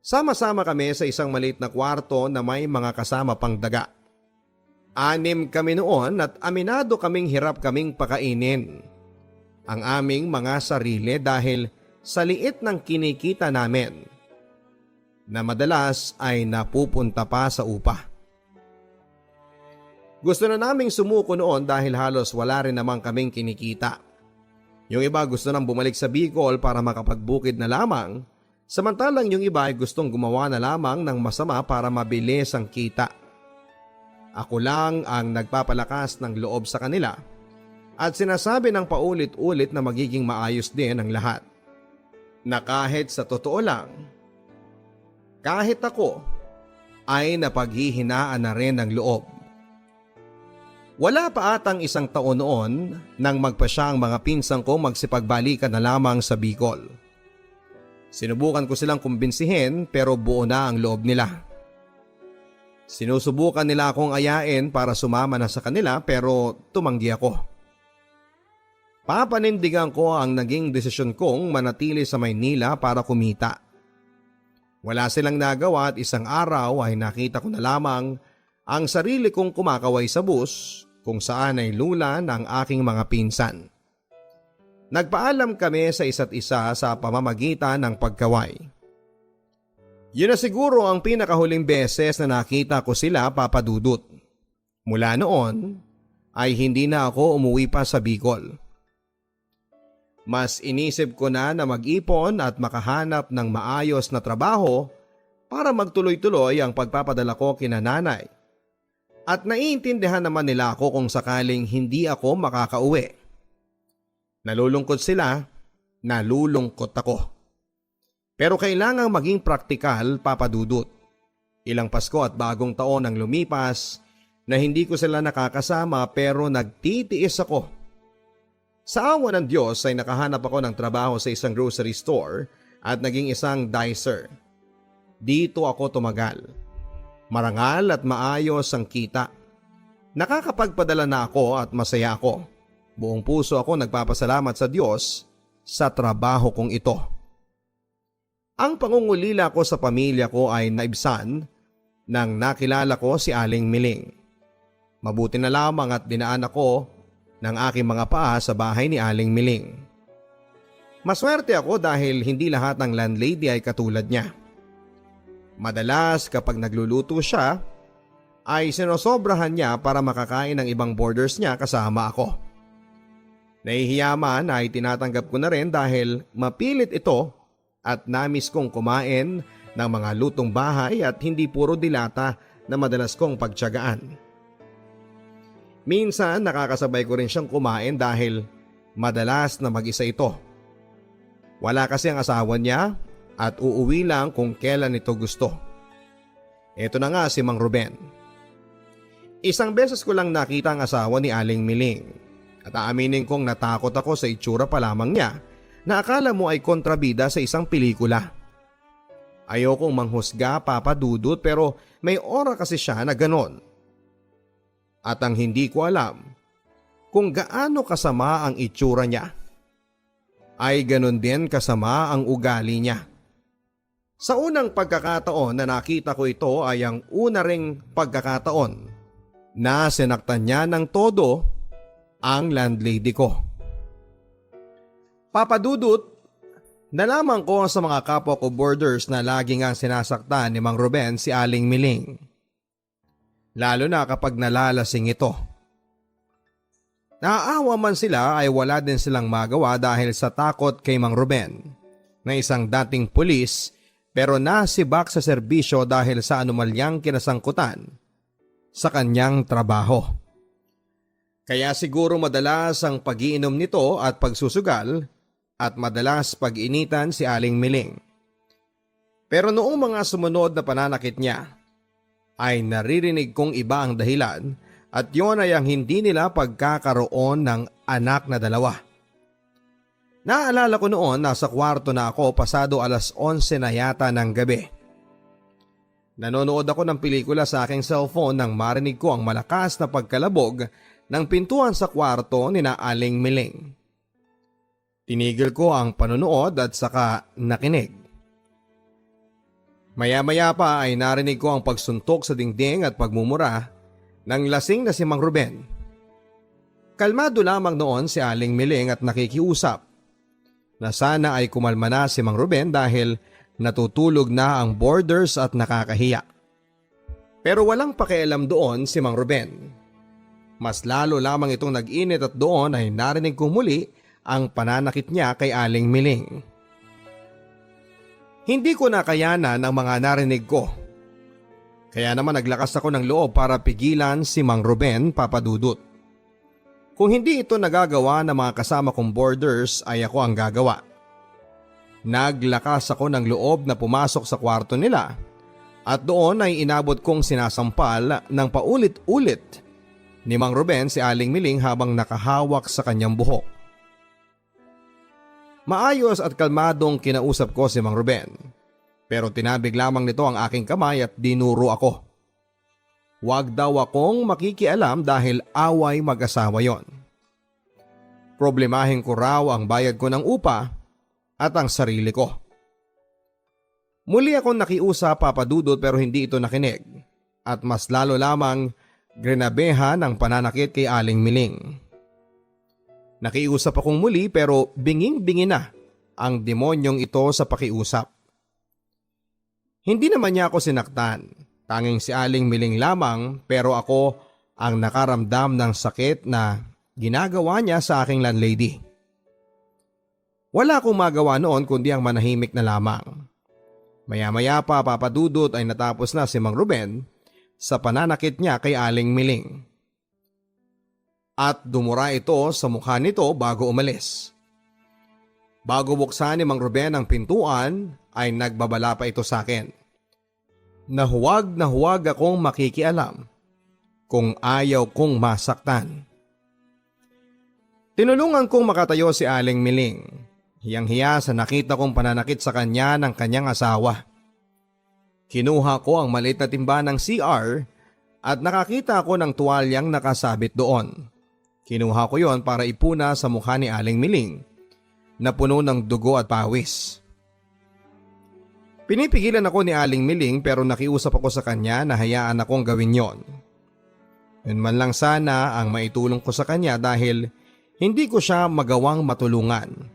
Sama-sama kami sa isang maliit na kwarto na may mga kasama pang daga. 6 kami noon at aminado kaming hirap kaming pakainin ang aming mga sarili dahil sa liit ng kinikita namin na madalas ay napupunta pa sa upa. Gusto na naming sumuko noon dahil halos wala rin namang kaming kinikita. Yung iba gusto nang bumalik sa Bicol para makapagbukid na lamang, samantalang yung iba ay gustong gumawa na lamang ng masama para mabilis ang kita. Ako lang ang nagpapalakas ng loob sa kanila at sinasabi ng paulit-ulit na magiging maayos din ang lahat. Na kahit sa totoo lang, kahit ako ay napaghihinaan na rin ng loob. Wala pa atang 1 taon noon nang magpasya ang mga pinsang ko magsipagbalikan na lamang sa Bicol. Sinubukan ko silang kumbinsihin pero buo na ang loob nila. Sinusubukan nila akong ayain para sumama na sa kanila pero tumanggi ako. Papanindigan ko ang naging desisyon kong manatili sa Maynila para kumita. Wala silang nagawa at isang araw ay nakita ko na lamang ang sarili kong kumakaway sa bus kung saan ay lula ng aking mga pinsan. Nagpaalam kami sa isa't isa sa pamamagitan ng pagkaway. Yun na siguro ang pinakahuling beses na nakita ko sila, Papa Dudut. Mula noon ay hindi na ako umuwi pa sa Bicol. Mas inisip ko na mag-ipon at makahanap ng maayos na trabaho para magtuloy-tuloy ang pagpapadala ko kina nanay. At naiintindihan naman nila ako kung sakaling hindi ako makakauwi. Nalulungkot sila, nalulungkot ako. Pero kailangang maging praktikal, Papa Dudut. Ilang Pasko at bagong taon ang lumipas na hindi ko sila nakakasama pero nagtitiis ako. Sa awa ng Diyos ay nakahanap ako ng trabaho sa isang grocery store at naging isang dicer. Dito ako tumagal. Marangal at maayos ang kita. Nakakapagpadala na ako at masaya ako. Buong puso ako nagpapasalamat sa Diyos sa trabaho kong ito. Ang pangungulila ko sa pamilya ko ay naibsan nang nakilala ko si Aling Miling. Mabuti na lamang at dinaan ako ng aking mga paa sa bahay ni Aling Miling. Maswerte ako dahil hindi lahat ng landlady ay katulad niya. Madalas kapag nagluluto siya, ay sinosobrahan niya para makakain ng ibang boarders niya kasama ako. Nahihiya man ay tinatanggap ko na rin dahil mapilit ito at namis kong kumain ng mga lutong bahay at hindi puro dilata na madalas kong pagtiyagaan. Minsan nakakasabay ko rin siyang kumain dahil madalas na mag-isa ito. Wala kasi ang asawa niya at uuwi lang kung kailan ito gusto. Ito na nga si Mang Ruben. Isang beses ko lang nakita ang asawa ni Aling Miling at aaminin kong natakot ako sa itsura pa lamang niya na akala mo ay kontrabida sa isang pelikula. Ayokong manghusga, Papa Dudut, pero may aura kasi siya na ganon. At ang hindi ko alam kung gaano kasama ang itsura niya, ay ganon din kasama ang ugali niya. Sa unang pagkakataon na nakita ko ito ay ang una ring pagkakataon na sinaktan niya ng todo ang landlady ko. Papa Dudut, nalaman ko sa mga kapwa ko boarders na lagi nga sinasaktan ni Mang Ruben si Aling Miling. Lalo na kapag nalalasing ito. Naaawa man sila ay wala din silang magawa dahil sa takot kay Mang Ruben na isang dating pulis pero nasibak sa serbisyo dahil sa anomalyang kinasangkutan sa kanyang trabaho. Kaya siguro madalas ang pag-iinom nito at pagsusugal at madalas pag-initan si Aling Miling. Pero noong mga sumunod na pananakit niya, ay naririnig kong iba ang dahilan at yon ay ang hindi nila pagkakaroon ng anak na dalawa. Naalala ko noon nasa kwarto na ako pasado 11:00 na yata ng gabi. Nanonood ako ng pelikula sa aking cellphone nang marinig ko ang malakas na pagkalabog ng pintuan sa kwarto ni na Aling Miling. Tinigil ko ang panonood at saka nakinig. Maya-maya pa ay narinig ko ang pagsuntok sa dingding at pagmumura ng lasing na si Mang Ruben. Kalmado lamang noon si Aling Miling at nakikiusap na sana ay kumalma na si Mang Ruben dahil natutulog na ang boarders at nakakahiya. Pero walang pakialam doon si Mang Ruben. Mas lalo lamang itong nag-init at doon ay narinig kong muli ang pananakit niya kay Aling Miling. Hindi ko nakayanan ang mga narinig ko. Kaya naman naglakas ako ng loob para pigilan si Mang Ruben, Papa Dudut. Kung hindi ito nagagawa ng mga kasama kong boarders ay ako ang gagawa. Naglakas ako ng loob na pumasok sa kwarto nila at doon ay inabot kong sinasampal ng paulit-ulit ni Mang Ruben si Aling Miling habang nakahawak sa kanyang buhok. Maayos at kalmadong kinausap ko si Mang Ruben, pero tinabig lamang nito ang aking kamay at dinuro ako. Huwag daw akong makikialam dahil away mag-asawa yon. Problemahin ko raw ang bayad ko ng upa at ang sarili ko. Muli akong nakiusap, Papa Dudut, pero hindi ito nakinig at mas lalo lamang grinabehan ang pananakit kay Aling Miling. Nakiusap akong muli pero binging-bingi na ang demonyong ito sa pakiusap. Hindi naman niya ako sinaktan, tanging si Aling Miling lamang, pero ako ang nakaramdam ng sakit na ginagawa niya sa aking landlady. Wala akong magawa noon kundi ang manahimik na lamang. Maya-maya pa, Papa Dudut, ay natapos na si Mang Ruben sa pananakit niya kay Aling Miling. At dumura ito sa mukha nito bago umalis. Bago buksan ni Mang Ruben ang pintuan ay nagbabala pa ito sa akin na huwag akong makikialam kung ayaw kong masaktan. Tinulungan kong makatayo si Aling Miling, hiyang-hiya sa nakita kong pananakit sa kanya ng kanyang asawa. Kinuha ko ang maliit na timba ng CR at nakakita ako ng tuwalyang nakasabit doon. Kinuha ko yon para ipuna sa mukha ni Aling Miling na puno ng dugo at pawis. Pinipigilan ako ni Aling Miling pero nakiusap ako sa kanya na hayaan akong gawin yon. Yun man lang sana ang maitulong ko sa kanya dahil hindi ko siya magawang matulungan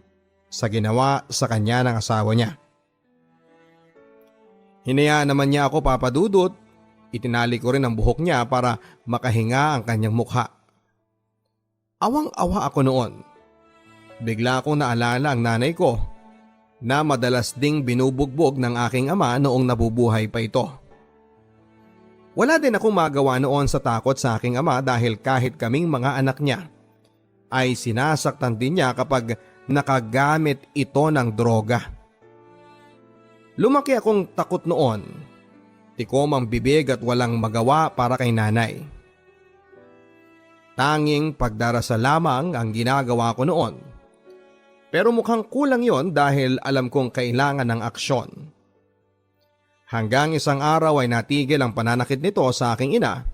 sa ginawa sa kanya ng asawa niya. Hinayaan naman niya ako, Papa Dudut. Itinali ko rin ang buhok niya para makahinga ang kanyang mukha. Awang-awa ako noon. Bigla akong naalala ang nanay ko na madalas ding binubugbog ng aking ama noong nabubuhay pa ito. Wala din akong magawa noon sa takot sa aking ama dahil kahit kaming mga anak niya ay sinasaktan din niya kapag nakagamit ito ng droga. Lumaki akong takot noon. Tikom ang bibig at walang magawa para kay nanay. Tanging pagdarasal lamang ang ginagawa ko noon. Pero mukhang kulang yon dahil alam kong kailangan ng aksyon. Hanggang isang araw ay natigil ang pananakit nito sa aking ina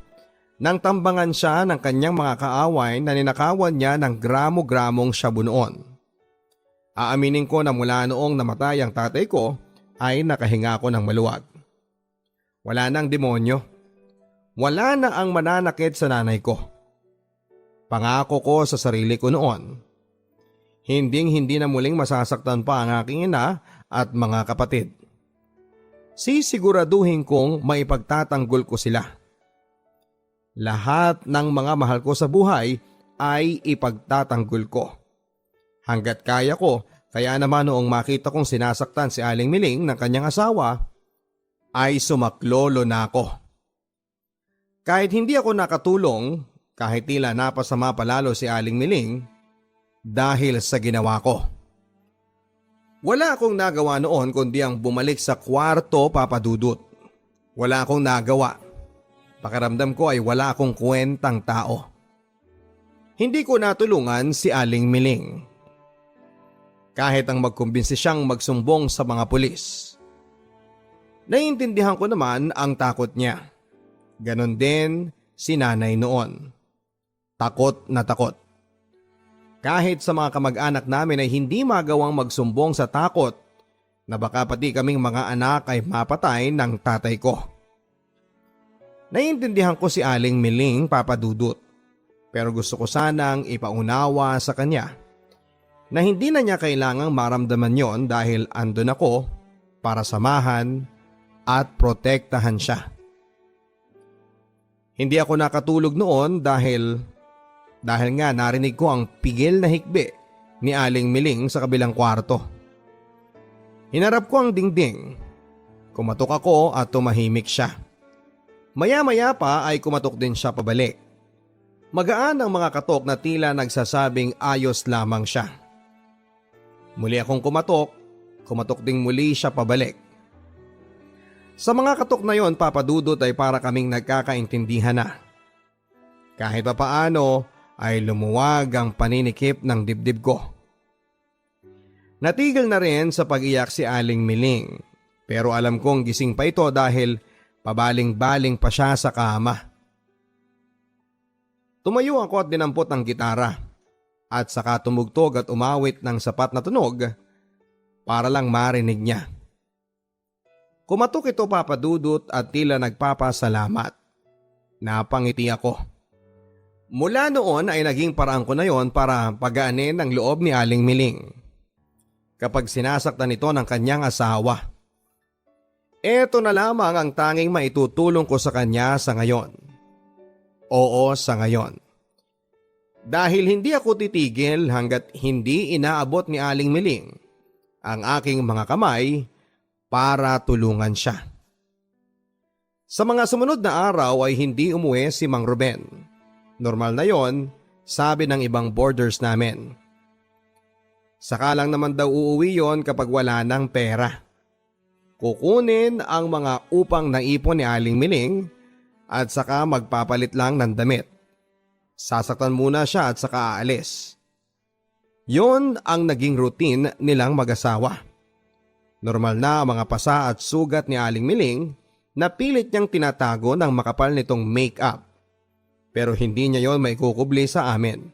nang tambangan siya ng kanyang mga kaaway na ninakawan niya ng gramo-gramong shabu noon. Aaminin ko na mula noong namatay ang tatay ko ay nakahinga ko ng maluwag. Wala nang demonyo. Wala na ang mananakit sa nanay ko. Pangako ko sa sarili ko noon. Hinding-hindi na muling masasaktan pa ang aking ina at mga kapatid. Sisiguraduhin kong maipagtatanggol ko sila. Lahat ng mga mahal ko sa buhay ay ipagtatanggol ko. Hanggat kaya ko, Kaya naman noong makita kong sinasaktan si Aling Miling ng kanyang asawa, ay sumaklolo na ako. Kahit hindi ako nakatulong, kahit tila napasama palalo si Aling Miling dahil sa ginawa ko. Wala akong nagawa noon kundi ang bumalik sa kwarto, Papa Dudut. Wala akong nagawa. Pakiramdam ko ay wala akong kwentang tao. Hindi ko natulungan si Aling Miling. Kahit ang magkumbinsi siyang magsumbong sa mga pulis. Naiintindihan ko naman ang takot niya. Ganon din si nanay noon. Takot na takot. Kahit sa mga kamag-anak namin ay hindi magawang magsumbong sa takot na baka pati kaming mga anak ay mapatay ng tatay ko. Naiintindihan ko si Aling Miling, Papa Dudut, pero gusto ko sanang ipaunawa sa kanya na hindi na niya kailangang maramdaman yon dahil andun ako para samahan at protektahan siya. Hindi ako nakatulog noon dahil nga narinig ko ang pigil na hikbi ni Aling Miling sa kabilang kwarto. Hinarap ko ang dingding. Kumatok ako at tumahimik siya. Maya-maya pa ay kumatok din siya pabalik. Magaan ang mga katok na tila nagsasabing ayos lamang siya. Muli akong kumatok ding muli siya pabalik. Sa mga katok na yon, Papa Dudut, ay para kaming nagkakaintindihan na. Kahit pa paano ay lumuwag ang paninikip ng dibdib ko. Natigil na rin sa pag-iyak si Aling Miling, pero alam kong gising pa ito dahil pabaling-baling pa siya sa kama. Tumayo ako at dinampot ang gitara at saka tumugtog at umawit ng sapat na tunog para lang marinig niya. Kumatok ito, Papa Dudut, at tila nagpapasalamat. Napangiti ako. Mula noon ay naging paraan ko na yon para pagaanin ang loob ni Aling Miling kapag sinasaktan ito ng kanyang asawa. Ito na lamang ang tanging maitutulong ko sa kanya sa ngayon. Oo, sa ngayon. Dahil hindi ako titigil hanggat hindi inaabot ni Aling Miling ang aking mga kamay para tulungan siya. Sa mga sumunod na araw ay hindi umuwi si Mang Ruben. Normal na yon, sabi ng ibang boarders namin. Saka lang naman daw uuwi yon kapag wala ng pera. Kukunin ang mga upang naipon ni Aling Miling at saka magpapalit lang ng damit. Sasaktan muna siya at saka aalis. Yon ang naging routine nilang mag-asawa. Normal na ang mga pasa at sugat ni Aling Miling na pilit niyang tinatago ng makapal nitong make-up. Pero hindi niya yon maikukubli sa amin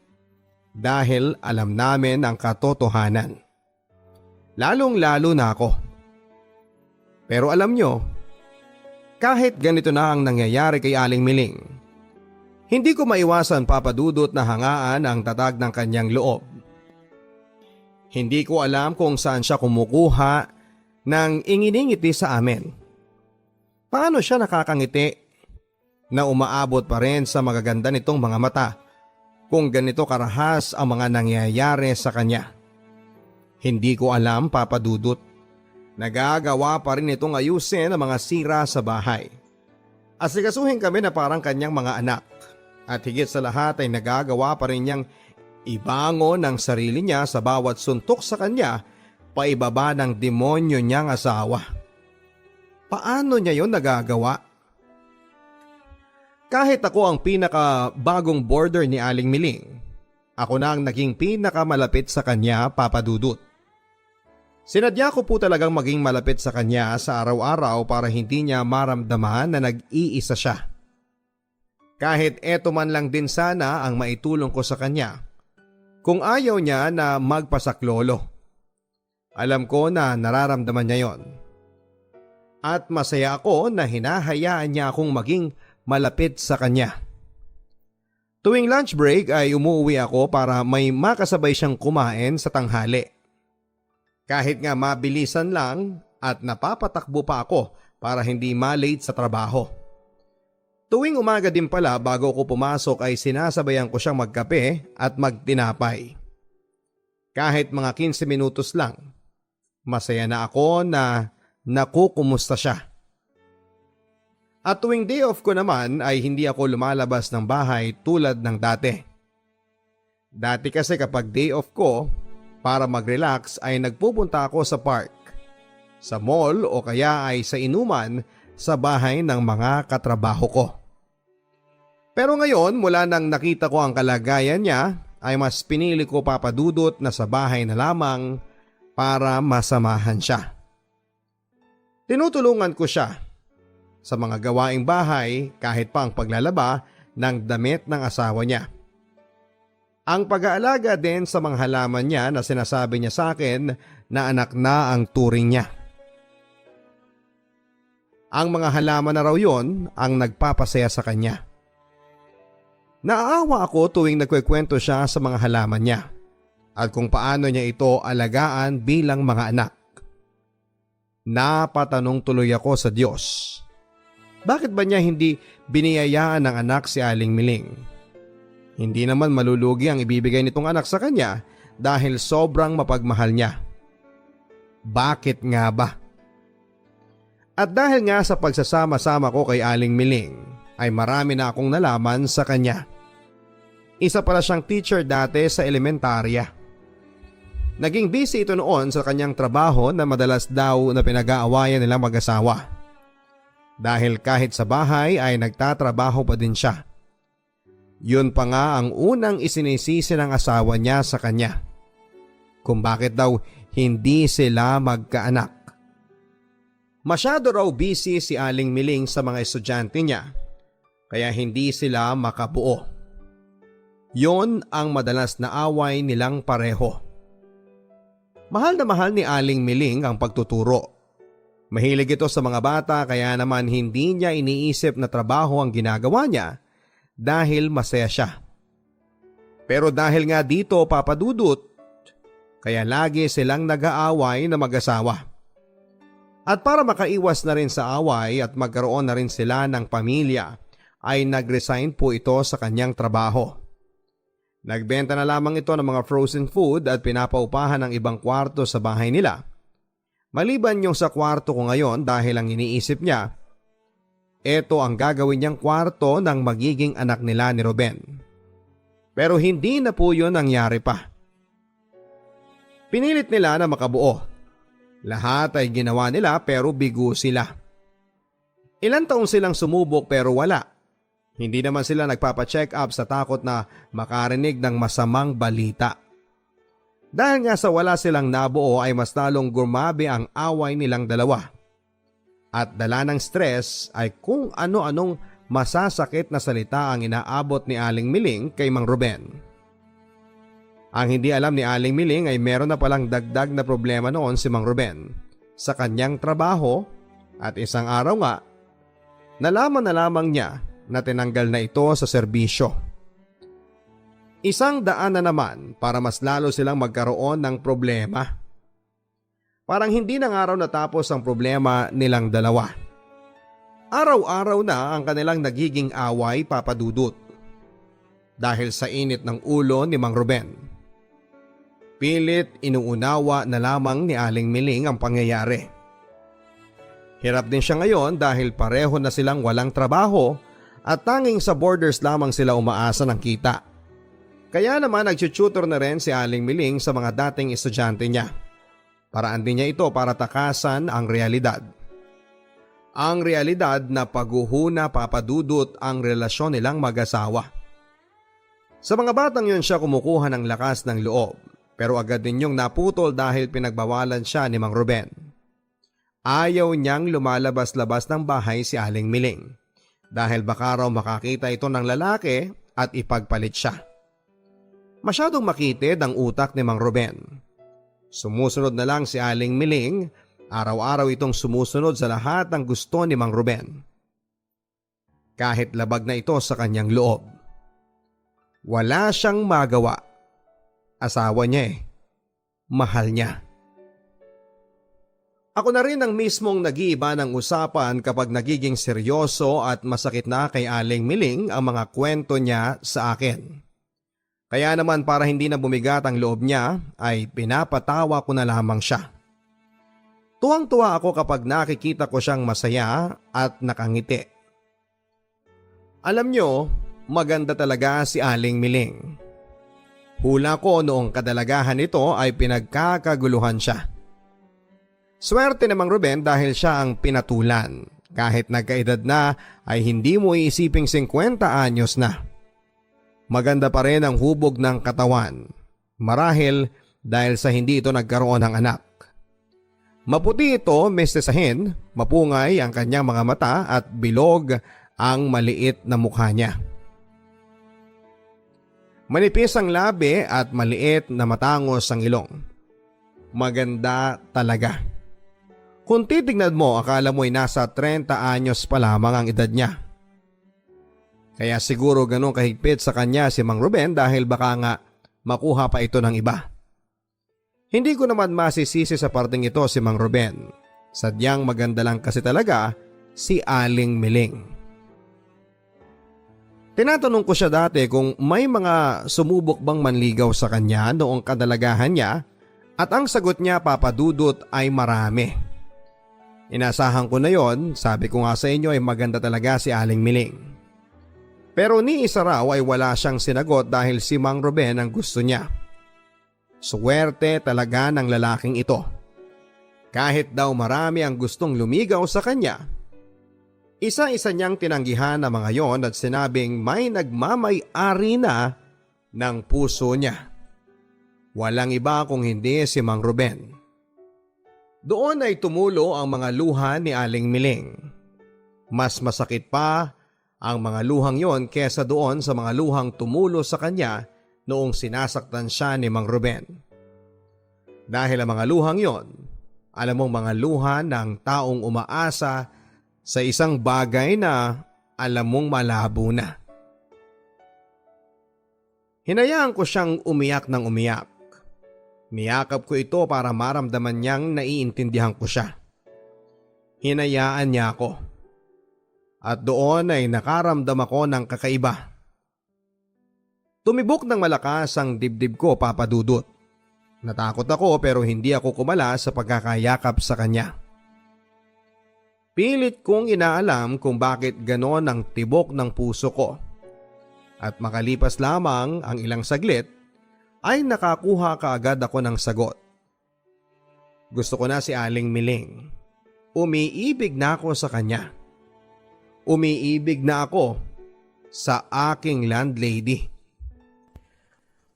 dahil alam namin ang katotohanan. Lalong-lalo na ako. Pero alam nyo, kahit ganito na ang nangyayari kay Aling Miling, hindi ko maiwasan, Papa Dudut, na hangaan ang tatag ng kanyang loob. Hindi ko alam kung saan siya kumukuha ng inginingiti sa amin. Paano siya nakakangiti na umaabot pa rin sa magaganda nitong mga mata kung ganito karahas ang mga nangyayari sa kanya? Hindi ko alam, Papa Dudut. Nagagawa pa rin itong ayusin ang mga sira sa bahay. Asikasuhin kami na parang kanyang mga anak. At higit sa lahat ay nagagawa pa rin niyang ibangon ng sarili niya sa bawat suntok sa kanya paibaba ng demonyo niyang asawa. Paano niya yon nagagawa? Kahit ako ang pinakabagong boarder ni Aling Miling, ako na ang naging pinakamalapit sa kanya, Papa Dudut. Sinadya ko po talagang maging malapit sa kanya sa araw-araw para hindi niya maramdaman na nag-iisa siya. Kahit eto man lang din sana ang maitulong ko sa kanya, kung ayaw niya na magpasaklolo. Alam ko na nararamdaman niya yon. At masaya ako na hinahayaan niya akong maging malapit sa kanya. Tuwing lunch break ay umuwi ako para may makasabay siyang kumain sa tanghali. Kahit nga mabilisan lang at napapatakbo pa ako para hindi ma-late sa trabaho. Tuwing umaga din pala bago ko pumasok ay sinasabayan ko siyang magkape at magtinapay. Kahit mga 15 minutos lang, masaya na ako na nakukumusta siya. At tuwing day off ko naman ay hindi ako lumalabas ng bahay tulad ng dati. Dati kasi kapag day off ko, para mag-relax ay nagpupunta ako sa park, sa mall o kaya ay sa inuman sa bahay ng mga katrabaho ko. Pero ngayon mula nang nakita ko ang kalagayan niya ay mas pinili ko papadudot na sa bahay na lamang para masamahan siya. Tinutulungan ko siya sa mga gawaing bahay kahit pa ang paglalaba ng damit ng asawa niya. Ang pag-aalaga din sa mga halaman niya na sinasabi niya sa akin na anak na ang turing niya. Ang mga halaman na raw yon ang nagpapasaya sa kanya. Naaawa ako tuwing nagkukwento siya sa mga halaman niya at kung paano niya ito alagaan bilang mga anak. Napatanong tuloy ako sa Diyos. Bakit ba niya hindi biniyayaan ng anak si Aling Miling? Hindi naman malulugi ang ibibigay nitong anak sa kanya dahil sobrang mapagmahal niya. Bakit nga ba? At dahil nga sa pagsasama-sama ko kay Aling Miling ay marami na akong nalaman sa kanya. Isa pala siyang teacher dati sa elementarya. Naging busy ito noon sa kanyang trabaho na madalas daw na pinag-aawayan nilang mag-asawa. Dahil kahit sa bahay ay nagtatrabaho pa din siya. Yun pa nga ang unang isinisisi ng asawa niya sa kanya. Kung bakit daw hindi sila magkaanak. Masyado raw busy si Aling Miling sa mga estudyante niya, kaya hindi sila makabuo. Yon ang madalas na away nilang pareho. Mahal na mahal ni Aling Miling ang pagtuturo. Mahilig ito sa mga bata kaya naman hindi niya iniisip na trabaho ang ginagawa niya dahil masaya siya. Pero dahil nga dito papadudot, kaya lagi silang nag-aaway na mag-asawa. At para makaiwas na rin sa away at magkaroon na rin sila ng pamilya, ay nag-resign po ito sa kanyang trabaho. Nagbenta na lamang ito ng mga frozen food at pinapaupahan ng ibang kwarto sa bahay nila. Maliban yung sa kwarto ko ngayon dahil ang iniisip niya, ito ang gagawin niyang kwarto ng magiging anak nila ni Ruben. Pero hindi na po yun nangyari pa. Pinilit nila na makabuo. Lahat ay ginawa nila pero bigo sila. Ilang taon silang sumubok pero wala. Hindi naman sila nagpapa-check up sa takot na makarinig ng masamang balita. Dahil nga sa wala silang nabuo ay mas lalong gumabi ang away nilang dalawa. At dala ng stress ay kung ano-anong masasakit na salita ang inaabot ni Aling Miling kay Mang Ruben. Ang hindi alam ni Aling Miling ay meron na palang dagdag na problema noon si Mang Ruben sa kanyang trabaho at isang araw nga, nalaman na lamang niya na tinanggal na ito sa serbisyo. Isang daan na naman para mas lalo silang magkaroon ng problema. Parang hindi na nga raw natapos ang problema nilang dalawa. Araw-araw na ang kanilang nagiging away papadudot. Dahil sa init ng ulo ni Mang Ruben. Pilit inuunawa na lamang ni Aling Miling ang pangyayari. Hirap din siya ngayon dahil pareho na silang walang trabaho at tanging sa borders lamang sila umaasa ng kita. Kaya naman nagtututor na rin si Aling Miling sa mga dating estudyante niya. Paraan din niya ito para takasan ang realidad. Ang realidad na paghuhuna papadudot ang relasyon nilang mag-asawa. Sa mga batang yun siya kumukuha ng lakas ng loob pero agad din yung naputol dahil pinagbawalan siya ni Mang Ruben. Ayaw niyang lumalabas-labas ng bahay si Aling Miling dahil baka raw makakita ito ng lalaki at ipagpalit siya. Masyadong makitid ang utak ni Mang Ruben. Sumusunod na lang si Aling Miling, araw-araw itong sumusunod sa lahat ng gusto ni Mang Ruben. Kahit labag na ito sa kanyang loob. Wala siyang magawa. Asawa niya mahal niya. Ako na rin ang mismong nag-iiba ng usapan kapag nagiging seryoso at masakit na kay Aling Miling ang mga kwento niya sa akin. Kaya naman para hindi na bumigat ang loob niya ay pinapatawa ko na lamang siya. Tuwang-tuwa ako kapag nakikita ko siyang masaya at nakangiti. Alam nyo, maganda talaga si Aling Miling. Hula ko noong kadalagahan nito ay pinagkakaguluhan siya. Swerte namang Ruben dahil siya ang pinatulan. Kahit nagkaedad na ay hindi mo iisiping 50 anyos na. Maganda pa rin ang hubog ng katawan. Marahil dahil sa hindi ito nagkaroon ng anak. Maputi ito, mestizahin, mapungay ang kanyang mga mata at bilog ang maliit na mukha niya. Manipis ang labi at maliit na matangos ang ilong. Maganda talaga. Kung titignan mo, akala mo'y nasa 30 anyos pa lamang ang edad niya. Kaya siguro ganun kahigpit sa kanya si Mang Ruben dahil baka nga makuha pa ito ng iba. Hindi ko naman masisisi sa parting ito si Mang Ruben. Sadyang maganda lang kasi talaga si Aling Miling. Tinatanong ko siya dati kung may mga sumubok bang manligaw sa kanya noong kadalagahan niya at ang sagot niya papadudot ay marami. Inasahan ko na yon, sabi ko nga sa inyo ay maganda talaga si Aling Miling. Pero ni isa raw ay wala siyang sinagot dahil si Mang Ruben ang gusto niya. Suwerte talaga ng lalaking ito. Kahit daw marami ang gustong lumigaw sa kanya, isa-isa niyang tinanggihan ang mga yon at sinabing may nagmamay-ari na ng puso niya. Walang iba kung hindi si Mang Ruben. Doon ay tumulo ang mga luha ni Aling Miling. Mas masakit pa ang mga luhang yon kesa doon sa mga luhang tumulo sa kanya noong sinasaktan siya ni Mang Ruben. Dahil ang mga luhang yon, alam mong mga luha ng taong umaasa sa isang bagay na alam mong malabo na. Hinayaan ko siyang umiyak ng umiyak. Niyakap ko ito para maramdaman niyang naiintindihan ko siya. Hinayaan niya ako. At doon ay nakaramdam ako ng kakaiba. Tumibok ng malakas ang dibdib ko, Papa Dudut. Natakot ako pero hindi ako kumala sa pagkakayakap sa kanya. Pilit kong inaalam kung bakit ganon ang tibok ng puso ko. At makalipas lamang ang ilang saglit, ay nakakuha kaagad ako ng sagot. Gusto ko na si Aling Miling. Umiibig na ako sa kanya. Umiibig na ako sa aking landlady.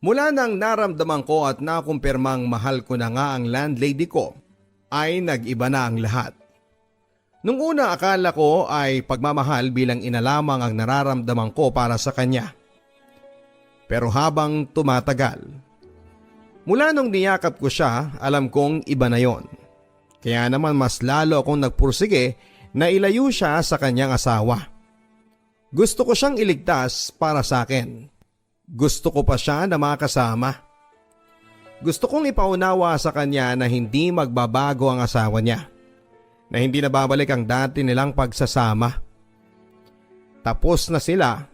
Mula nang naramdaman ko at nakumpirmang mahal ko na nga ang landlady ko, ay nag-iba na ang lahat. Nung una akala ko ay pagmamahal bilang ina lamang ang nararamdaman ko para sa kanya. Pero habang tumatagal, mula nung niyakap ko siya, alam kong iba na yon. Kaya naman mas lalo akong nagpursige na ilayo siya sa kanyang asawa. Gusto ko siyang iligtas para sa akin. Gusto ko pa siya na makasama. Gusto kong ipaunawa sa kanya na hindi magbabago ang asawa niya. Na hindi na babalik ang dati nilang pagsasama. Tapos na sila.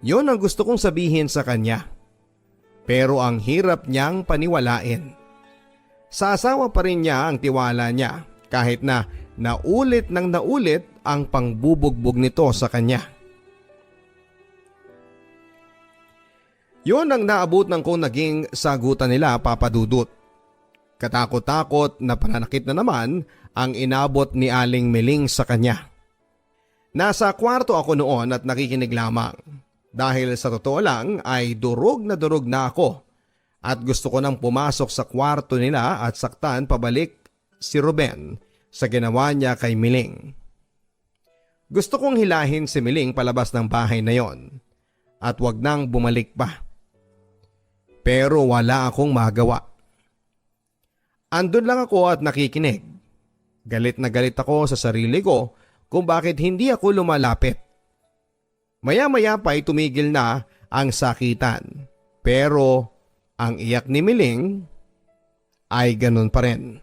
Yon ang gusto kong sabihin sa kanya. Pero ang hirap niyang paniwalain. Sa asawa pa rin niya ang tiwala niya kahit na naulit ng naulit ang pangbubugbog nito sa kanya. Yon ang naabot ng kong naging sagutan nila, Papa Dudut. Katakot-takot na pananakit na naman ang inabot ni Aling Miling sa kanya. Nasa kwarto ako noon at nakikinig lamang. Dahil sa totoo lang ay durog na ako at gusto ko nang pumasok sa kwarto nila at saktan pabalik si Ruben sa ginawa niya kay Miling. Gusto kong hilahin si Miling palabas ng bahay na yon at wag nang bumalik pa. Pero wala akong magawa. Andun lang ako at nakikinig. Galit na galit ako sa sarili ko kung bakit hindi ako lumalapit. Maya-maya pa ay tumigil na ang sakitan. Pero ang iyak ni Miling ay ganun pa rin.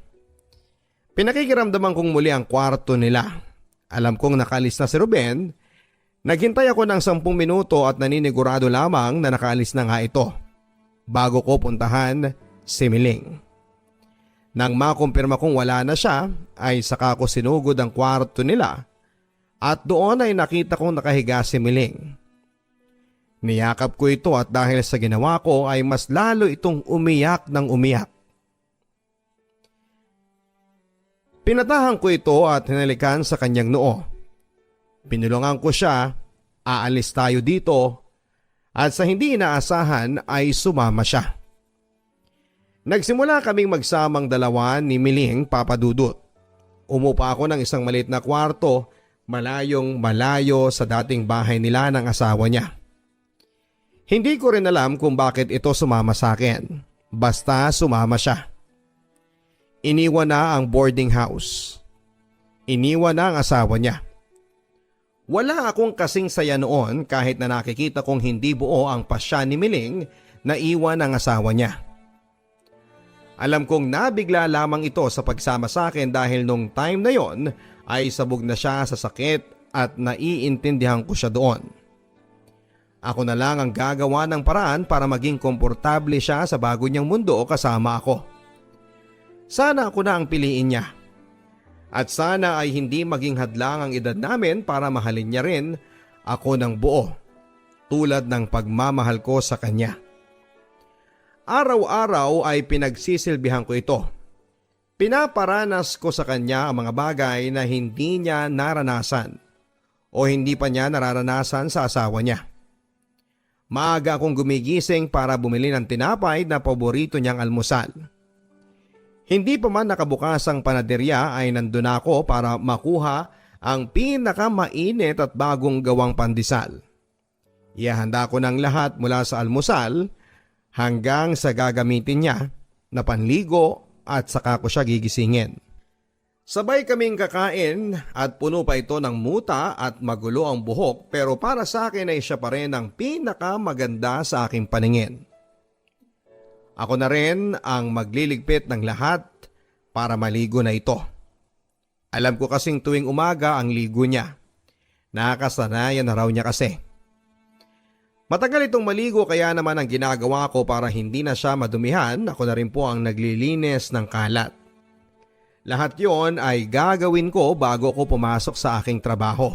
Pinakikiramdaman kong muli ang kwarto nila. Alam kong nakalis na si Ruben Naghintay ako ng 10 minuto at naninigurado lamang na nakaalis na nga ito bago ko puntahan si Miling. Nang makumpirma kong wala na siya ay saka ko sinugod ang kwarto nila at doon ay nakita kong nakahiga si Miling. Niyakap ko ito at dahil sa ginawa ko ay mas lalo itong umiyak ng umiyak. Pinatahan ko ito at hinalikan sa kanyang noo. Pinulungan ko siya, aalis tayo dito at sa hindi inaasahan ay sumama siya. Nagsimula kaming magsamang dalawa ni Miling, Papa Dudut. Umupa ako ng isang maliit na kwarto malayong malayo sa dating bahay nila ng asawa niya. Hindi ko rin alam kung bakit ito sumama sa akin. Basta sumama siya. Iniwan na ang boarding house. Iniwan na ang asawa niya. Wala akong kasing saya noon kahit na nakikita kong hindi buo ang pasya ni Miling na iwan ang asawa niya. Alam kong nabigla lamang ito sa pagsama sa akin dahil nung time na yon ay sabog na siya sa sakit at naiintindihan ko siya doon. Ako na lang ang gagawa ng paraan para maging komportable siya sa bago niyang mundo kasama ako. Sana ako na ang piliin niya. At sana ay hindi maging hadlang ang edad namin para mahalin niya rin ako ng buo, tulad ng pagmamahal ko sa kanya. Araw-araw ay pinagsisilbihan ko ito. Pinaparanas ko sa kanya ang mga bagay na hindi niya naranasan o hindi pa niya nararanasan sa asawa niya. Maaga akong gumigising para bumili ng tinapay na paborito niyang almusal. Hindi pa man nakabukas ang panaderya ay nandun ako para makuha ang pinakamainit at bagong gawang pandesal. Ihahanda ko ng lahat mula sa almusal hanggang sa gagamitin niya na panligo at saka ko siya gigisingin. Sabay kaming kakain at puno pa ito ng muta at magulo ang buhok pero para sa akin ay siya pa rin ang pinakamaganda sa aking paningin. Ako na rin ang magliligpit ng lahat para maligo na ito. Alam ko kasing tuwing umaga ang ligo niya. Nakasanayan na raw niya kasi. Matagal itong maligo kaya naman ang ginagawa ko para hindi na siya madumihan, ako na rin po ang naglilinis ng kalat. Lahat yon ay gagawin ko bago ko pumasok sa aking trabaho.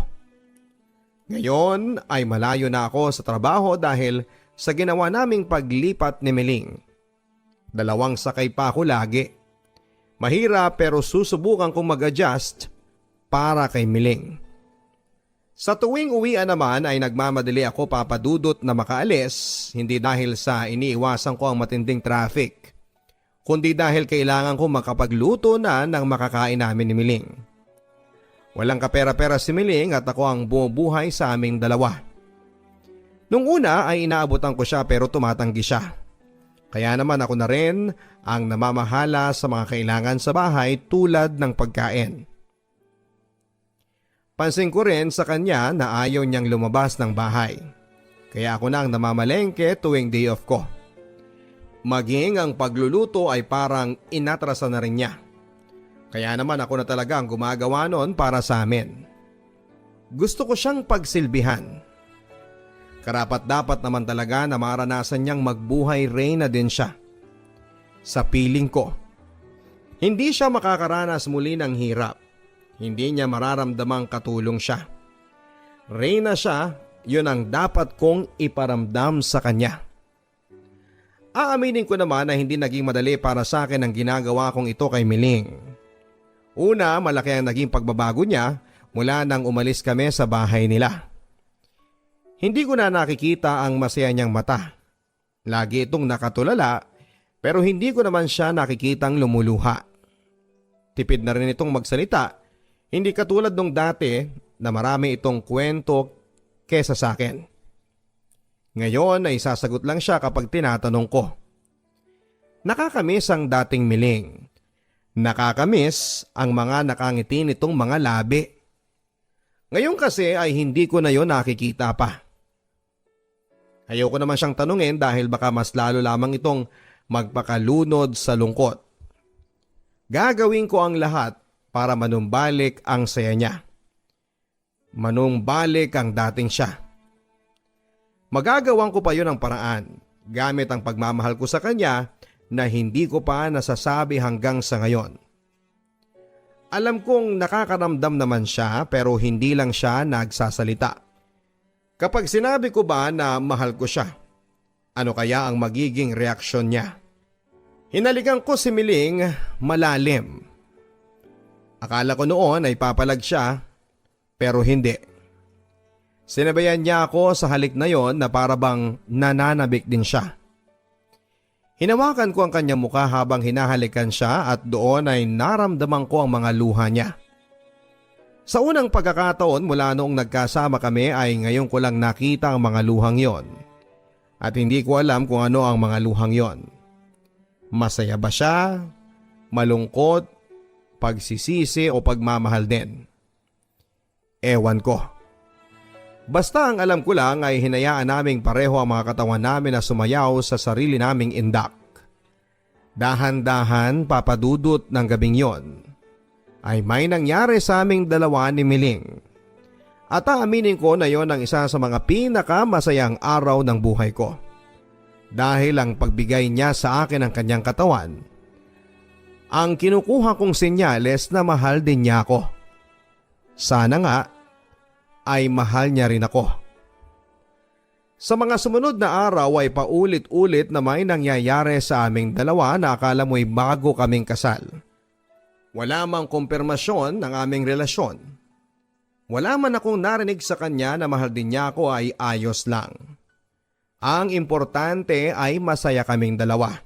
Ngayon ay malayo na ako sa trabaho dahil sa ginawa naming paglipat ni Miling. 2 sakay pa ako lagi. Mahirap pero susubukan kong mag-adjust para kay Miling. Sa tuwing uwian naman ay nagmamadali ako, Papa Dudut, na makaalis, hindi dahil sa iniiwasan ko ang matinding traffic, kundi dahil kailangan ko makapagluto na ng makakain namin ni Miling. Walang kapera-pera si Miling at ako ang bumubuhay sa aming dalawa. Nung una ay inaabotan ko siya pero tumatanggi siya. Kaya naman ako na rin ang namamahala sa mga kailangan sa bahay tulad ng pagkain. Pansin ko rin sa kanya na ayaw niyang lumabas ng bahay. Kaya ako na ang namamalengke tuwing day off ko. Maging ang pagluluto ay parang inatrasan na rin niya. Kaya naman ako na talaga ang gumagawa noon para sa amin. Gusto ko siyang pagsilbihan. Karapat dapat naman talaga na maranasan niyang magbuhay reyna din siya. Sa piling ko, hindi siya makakaranas muli ng hirap. Hindi niya mararamdamang katulong siya. Reyna siya, yun ang dapat kong iparamdam sa kanya. Aaminin ko naman na hindi naging madali para sa akin ang ginagawa kong ito kay Miling. Una, malaki ang naging pagbabago niya mula nang umalis kami sa bahay nila. Hindi ko na nakikita ang masaya niyang mata. Lagi itong nakatulala pero hindi ko naman siya nakikitang lumuluha. Tipid na rin itong magsalita, hindi katulad nung dati na marami itong kwento kesa sa akin. Ngayon ay sasagot lang siya kapag tinatanong ko. Nakakamiss ang dating Miling. Nakakamiss ang mga nakangiti nitong mga labi. Ngayon kasi ay hindi ko na yon nakikita pa. Ayoko naman siyang tanungin dahil baka mas lalo lamang itong magpakalunod sa lungkot. Gagawin ko ang lahat para manumbalik ang saya niya. Manumbalik ang dating siya. Magagawan ko pa yun ng paraan gamit ang pagmamahal ko sa kanya na hindi ko pa nasasabi hanggang sa ngayon. Alam kong nakakaramdam naman siya pero hindi lang siya nagsasalita. Kapag sinabi ko ba na mahal ko siya, ano kaya ang magiging reaksyon niya? Hinalikan ko si Miling malalim. Akala ko noon ay papalag siya pero hindi. Sinabayan niya ako sa halik na yon na para bang nananabik din siya. Hinawakan ko ang kanyang mukha habang hinahalikan siya at doon ay naramdaman ko ang mga luha niya. Sa unang pagkakataon mula noong nagkasama kami ay ngayon ko lang nakita ang mga luhang yon. At hindi ko alam kung ano ang mga luhang yon. Masaya ba siya? Malungkot? Pagsisisi o pagmamahal din? Ewan ko. Basta ang alam ko lang ay hinayaan naming pareho ang mga katawan namin na sumayaw sa sarili naming indak. Dahan-dahan papadudot ng gabing yon ay may nangyari sa aming dalawa ni Miling. At aaminin ko na yon ang isa sa mga pinakamasayang araw ng buhay ko. Dahil ang pagbigay niya sa akin ng kanyang katawan, ang kinukuha kong senyales na mahal din niya ako. Sana nga ay mahal niya rin ako. Sa mga sumunod na araw ay paulit-ulit na may nangyayari sa aming dalawa na akala mo'y bago kaming kasal. Wala mang kumpirmasyon ng aming relasyon. Wala man akong narinig sa kanya na mahal din niya ako ay ayos lang. Ang importante ay masaya kaming dalawa.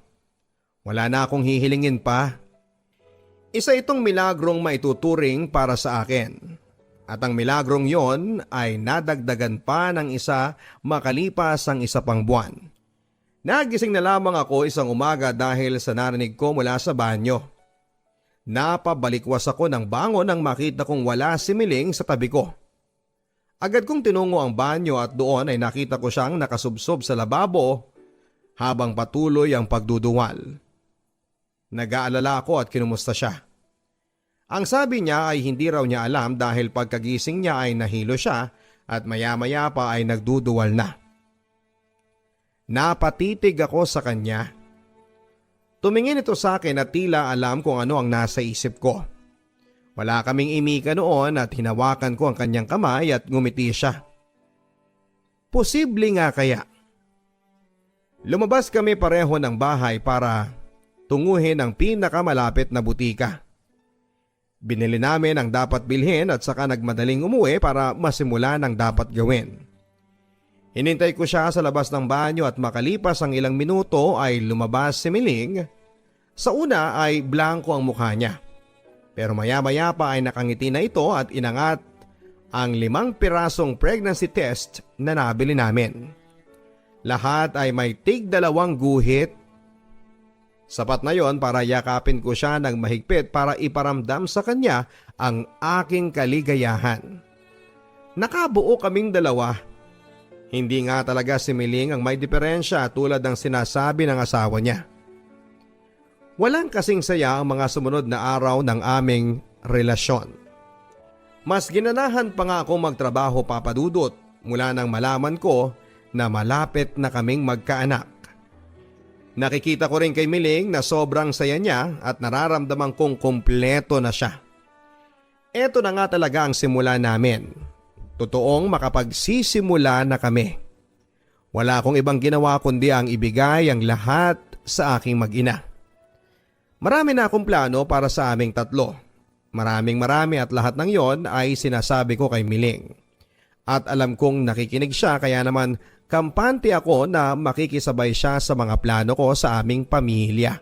Wala na akong hihilingin pa. Isa itong milagrong maituturing para sa akin. At ang milagrong yon ay nadagdagan pa ng isa makalipas ang isa pang buwan. Nagising na lamang ako isang umaga dahil sa narinig ko mula sa banyo. Napabalikwas ako ng bangon nang makita kong wala si Miling sa tabi ko. Agad kong tinungo ang banyo at doon ay nakita ko siyang nakasubsob sa lababo habang patuloy ang pagduduwal. Nag-aalala ako at kinumusta siya. Ang sabi niya ay hindi raw niya alam dahil pagkagising niya ay nahilo siya at maya-maya pa ay nagduduwal na. Napatitig ako sa kanya. Tumingin ito sa akin at tila alam kung ano ang nasa isip ko. Wala kaming imika noon at hinawakan ko ang kanyang kamay at ngumiti siya. Posible nga kaya. Lumabas kami pareho ng bahay para tunguhin ang pinakamalapit na butika. Binili namin ang dapat bilhin at saka nagmadaling umuwi para masimulan ang dapat gawin. Hinintay ko siya sa labas ng banyo at makalipas ang ilang minuto ay lumabas si Miling. Sa una ay blanko ang mukha niya. Pero maya-maya pa ay nakangiti na ito at inangat ang 5 pirasong pregnancy test na nabili namin. Lahat ay may tig-2 guhit. Sapat na yon para yakapin ko siya ng mahigpit para iparamdam sa kanya ang aking kaligayahan. Nakabuo kaming dalawa. Hindi nga talaga si Miling ang may diferensya tulad ng sinasabi ng asawa niya. Walang kasing saya ang mga sumunod na araw ng aming relasyon. Mas ginanahan pa nga akong magtrabaho papadudot mula nang malaman ko na malapit na kaming magkaanak. Nakikita ko rin kay Miling na sobrang saya niya at nararamdaman kong kumpleto na siya. Eto na nga talaga ang simula namin. Totoong makapagsisimula na kami. Wala akong ibang ginawa kundi ang ibigay ang lahat sa aking mag-ina. Marami na akong plano para sa aming tatlo. Marami at lahat ng yon ay sinasabi ko kay Miling. At alam kong nakikinig siya kaya naman kampante ako na makikisabay siya sa mga plano ko sa aming pamilya.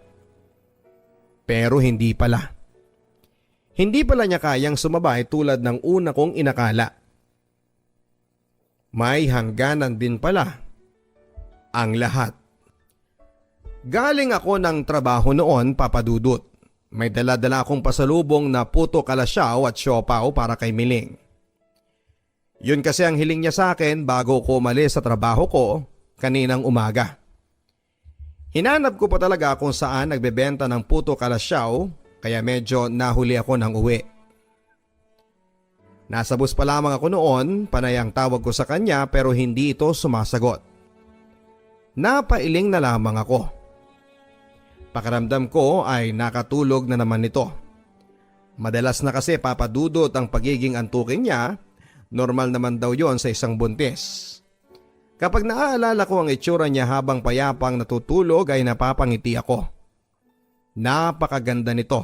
Pero hindi pala. Hindi pala niya kayang sumabay tulad ng una kong inakala. May hangganan din pala ang lahat. Galing ako ng trabaho noon, papadudot. May dala-dala akong pasalubong na puto kalasyaw at siopaw para kay Miling. Yun kasi ang hiling niya sa akin bago ko umalis sa trabaho ko kaninang umaga. Hinanap ko pa talaga kung saan nagbebenta ng puto kalasyaw kaya medyo nahuli ako ng uwi. Nasa bus pa lamang ako noon, panay ang tawag ko sa kanya pero hindi ito sumasagot. Napailing na lamang ako. Pakiramdam ko ay nakatulog na naman ito. Madalas na kasi papadudot ang pagiging antukin niya, normal naman daw yon sa isang buntis. Kapag naaalala ko ang itsura niya habang payapang natutulog ay napapangiti ako. Napakaganda nito.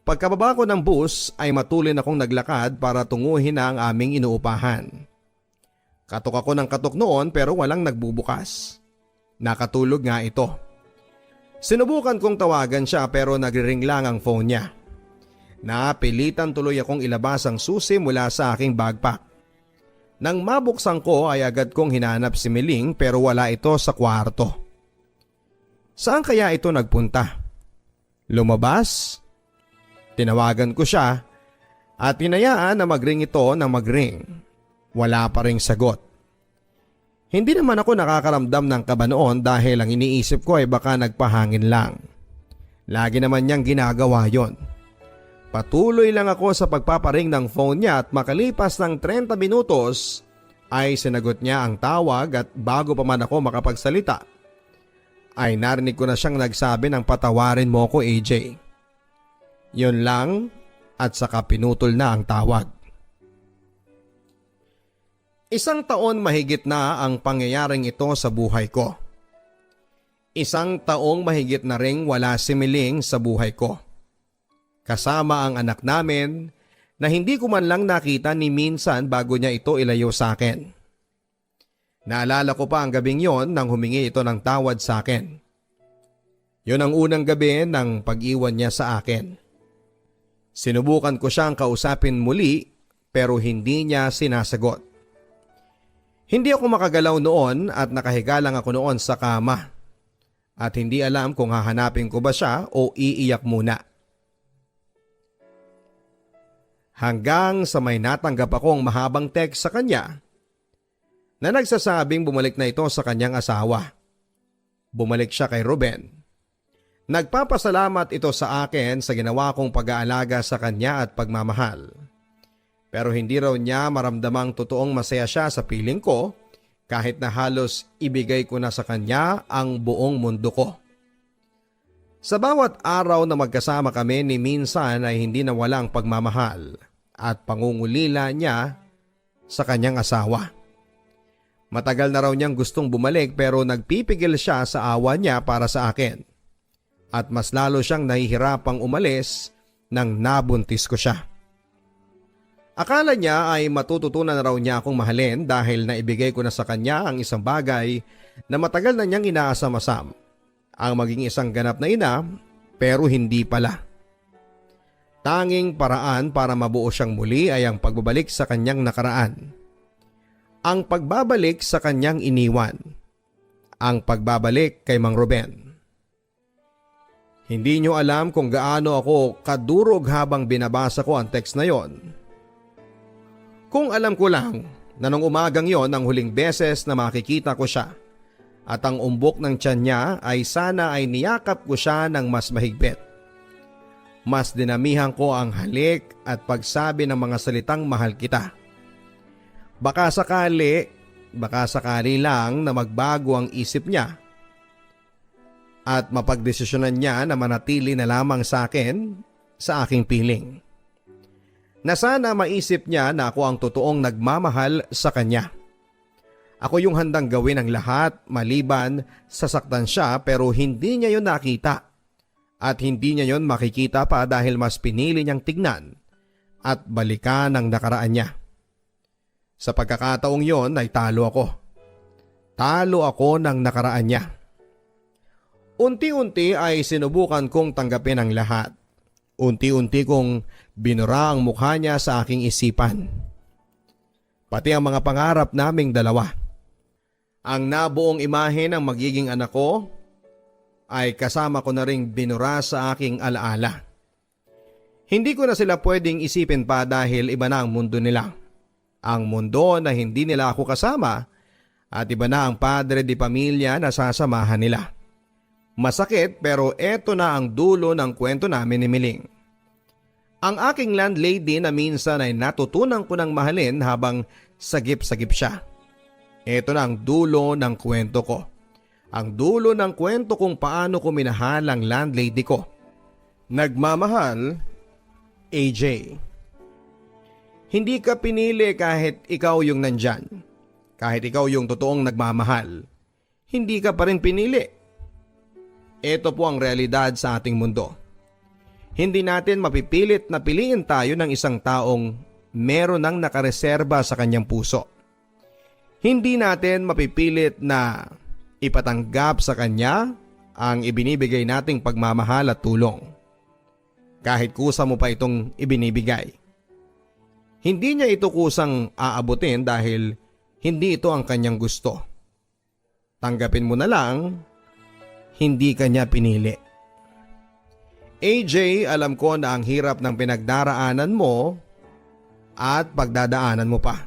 Pagkababa ko ng bus ay matulin akong naglakad para tunguhin na ang aming inuupahan. Katok ako ng katok noon pero walang nagbubukas. Nakatulog nga ito. Sinubukan kong tawagan siya pero nagre-ring lang ang phone niya. Napilitan tuloy akong ilabas ang susi mula sa aking backpack. Nang mabuksan ko ay agad kong hinanap si Meling pero wala ito sa kwarto. Saan kaya ito nagpunta? Lumabas? Tinawagan ko siya at hinayaan na magring ito na magring. Wala pa ring sagot. Hindi naman ako nakakaramdam ng kaba noon dahil ang iniisip ko ay baka nagpahangin lang. Lagi naman niyang ginagawa yon. Patuloy lang ako sa pagpaparing ng phone niya at makalipas ng 30 minutos ay sinagot niya ang tawag at bago pa man ako makapagsalita ay narinig ko na siyang nagsabi ng patawarin mo ko AJ. Yun lang at saka pinutol na ang tawag. Isang taon mahigit na ang pangyayaring ito sa buhay ko. Isang taong mahigit na ring wala si Meling sa buhay ko. Kasama ang anak namin na hindi ko man lang nakita ni minsan bago niya ito ilayo sa akin. Naalala ko pa ang gabing yon nang humingi ito ng tawad sa akin. Yon ang unang gabi ng pag-iwan niya sa akin. Sinubukan ko siyang kausapin muli pero hindi niya sinasagot. Hindi ako makagalaw noon at nakahiga lang ako noon sa kama. At hindi alam kung hahanapin ko ba siya o iiyak muna. Hanggang sa may natanggap akong mahabang text sa kanya na nagsasabing bumalik na ito sa kanyang asawa. Bumalik siya kay Ruben. Nagpapasalamat ito sa akin sa ginawa kong pag-aalaga sa kanya at pagmamahal. Pero hindi raw niya maramdamang totoong masaya siya sa piling ko kahit na halos ibigay ko na sa kanya ang buong mundo ko. Sa bawat araw na magkasama kami ni minsan ay hindi nawala ang pagmamahal at pangungulila niya sa kanyang asawa. Matagal na raw niyang gustong bumalik pero nagpipigil siya sa awa niya para sa akin. At mas lalo siyang nahihirapang umalis nang nabuntis ko siya. Akala niya ay matututunan na raw niya akong mahalin dahil naibigay ko na sa kanya ang isang bagay na matagal na niyang inaasam-asam. Ang maging isang ganap na ina pero hindi pala. Tanging paraan para mabuo siyang muli ay ang pagbabalik sa kanyang nakaraan. Ang pagbabalik sa kanyang iniwan. Ang pagbabalik kay Mang Ruben. Hindi nyo alam kung gaano ako kadurog habang binabasa ko ang text na yon. Kung alam ko lang na nung umagang yon ang huling beses na makikita ko siya at ang umbok ng tiyan niya ay sana ay niyakap ko siya ng mas mahigpit. Mas dinamihan ko ang halik at pagsabi ng mga salitang mahal kita. Baka sakali lang na magbago ang isip niya at mapagdesisyonan niya na manatili na lamang sa akin sa aking piling. Na sana maisip niya na ako ang totoong nagmamahal sa kanya. Ako yung handang gawin ang lahat maliban sasaktan siya pero hindi niya yon nakita. At hindi niya yon makikita pa dahil mas pinili niyang tignan at balikan ang nakaraan niya. Sa pagkakataong yon ay talo ako. Talo ako ng nakaraan niya. Unti-unti ay sinubukan kong tanggapin ang lahat. Unti-unti kong binura ang mukha niya sa aking isipan. Pati ang mga pangarap naming dalawa. Ang nabuong imahe ng magiging anak ko ay kasama ko na ring binura sa aking alaala. Hindi ko na sila pwedeng isipin pa dahil iba na ang mundo nila. Ang mundo na hindi nila ako kasama at iba na ang padre di pamilya na sasamahan nila. Masakit pero eto na ang dulo ng kwento namin ni Meling. Ang aking landlady na minsan ay natutunan ko ng mahalin habang sagip-sagip siya. Ito na ang dulo ng kwento ko. Ang dulo ng kwento kung paano ko minahal ang landlady ko. Nagmamahal, AJ. Hindi ka pinili kahit ikaw yung nandyan. Kahit ikaw yung totoong nagmamahal, hindi ka pa rin pinili. Ito po ang realidad sa ating mundo. Hindi natin mapipilit na piliin tayo ng isang taong meron ng nakareserba sa kanyang puso. Hindi natin mapipilit na ipatanggap sa kanya ang ibinibigay nating pagmamahal at tulong. Kahit kusa mo pa itong ibinibigay. Hindi niya ito kusang aabutin dahil hindi ito ang kanyang gusto. Tanggapin mo na lang, hindi kanya pinili. AJ, alam ko na ang hirap ng pinagdaraanan mo at pagdadaanan mo pa.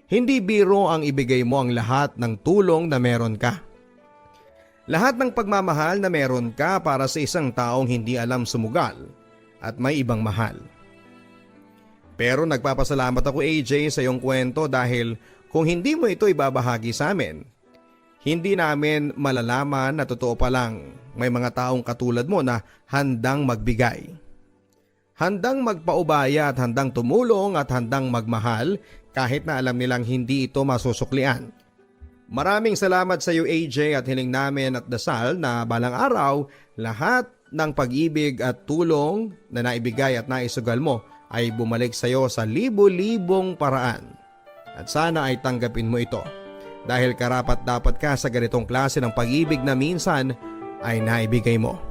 Hindi biro ang ibigay mo ang lahat ng tulong na meron ka. Lahat ng pagmamahal na meron ka para sa isang taong hindi alam sumugal at may ibang mahal. Pero nagpapasalamat ako AJ sa iyong kwento dahil kung hindi mo ito ibabahagi sa amin, hindi namin malalaman na totoo palang may mga taong katulad mo na handang magbigay. Handang magpaubaya at handang tumulong at handang magmahal kahit na alam nilang hindi ito masusuklian. Maraming salamat sa iyo AJ at hiling namin at dasal na balang araw lahat ng pag-ibig at tulong na naibigay at naisugal mo ay bumalik sa iyo sa libo-libong paraan. At sana ay tanggapin mo ito. Dahil karapat dapat ka sa ganitong klase ng pag-ibig na minsan ay naibigay mo.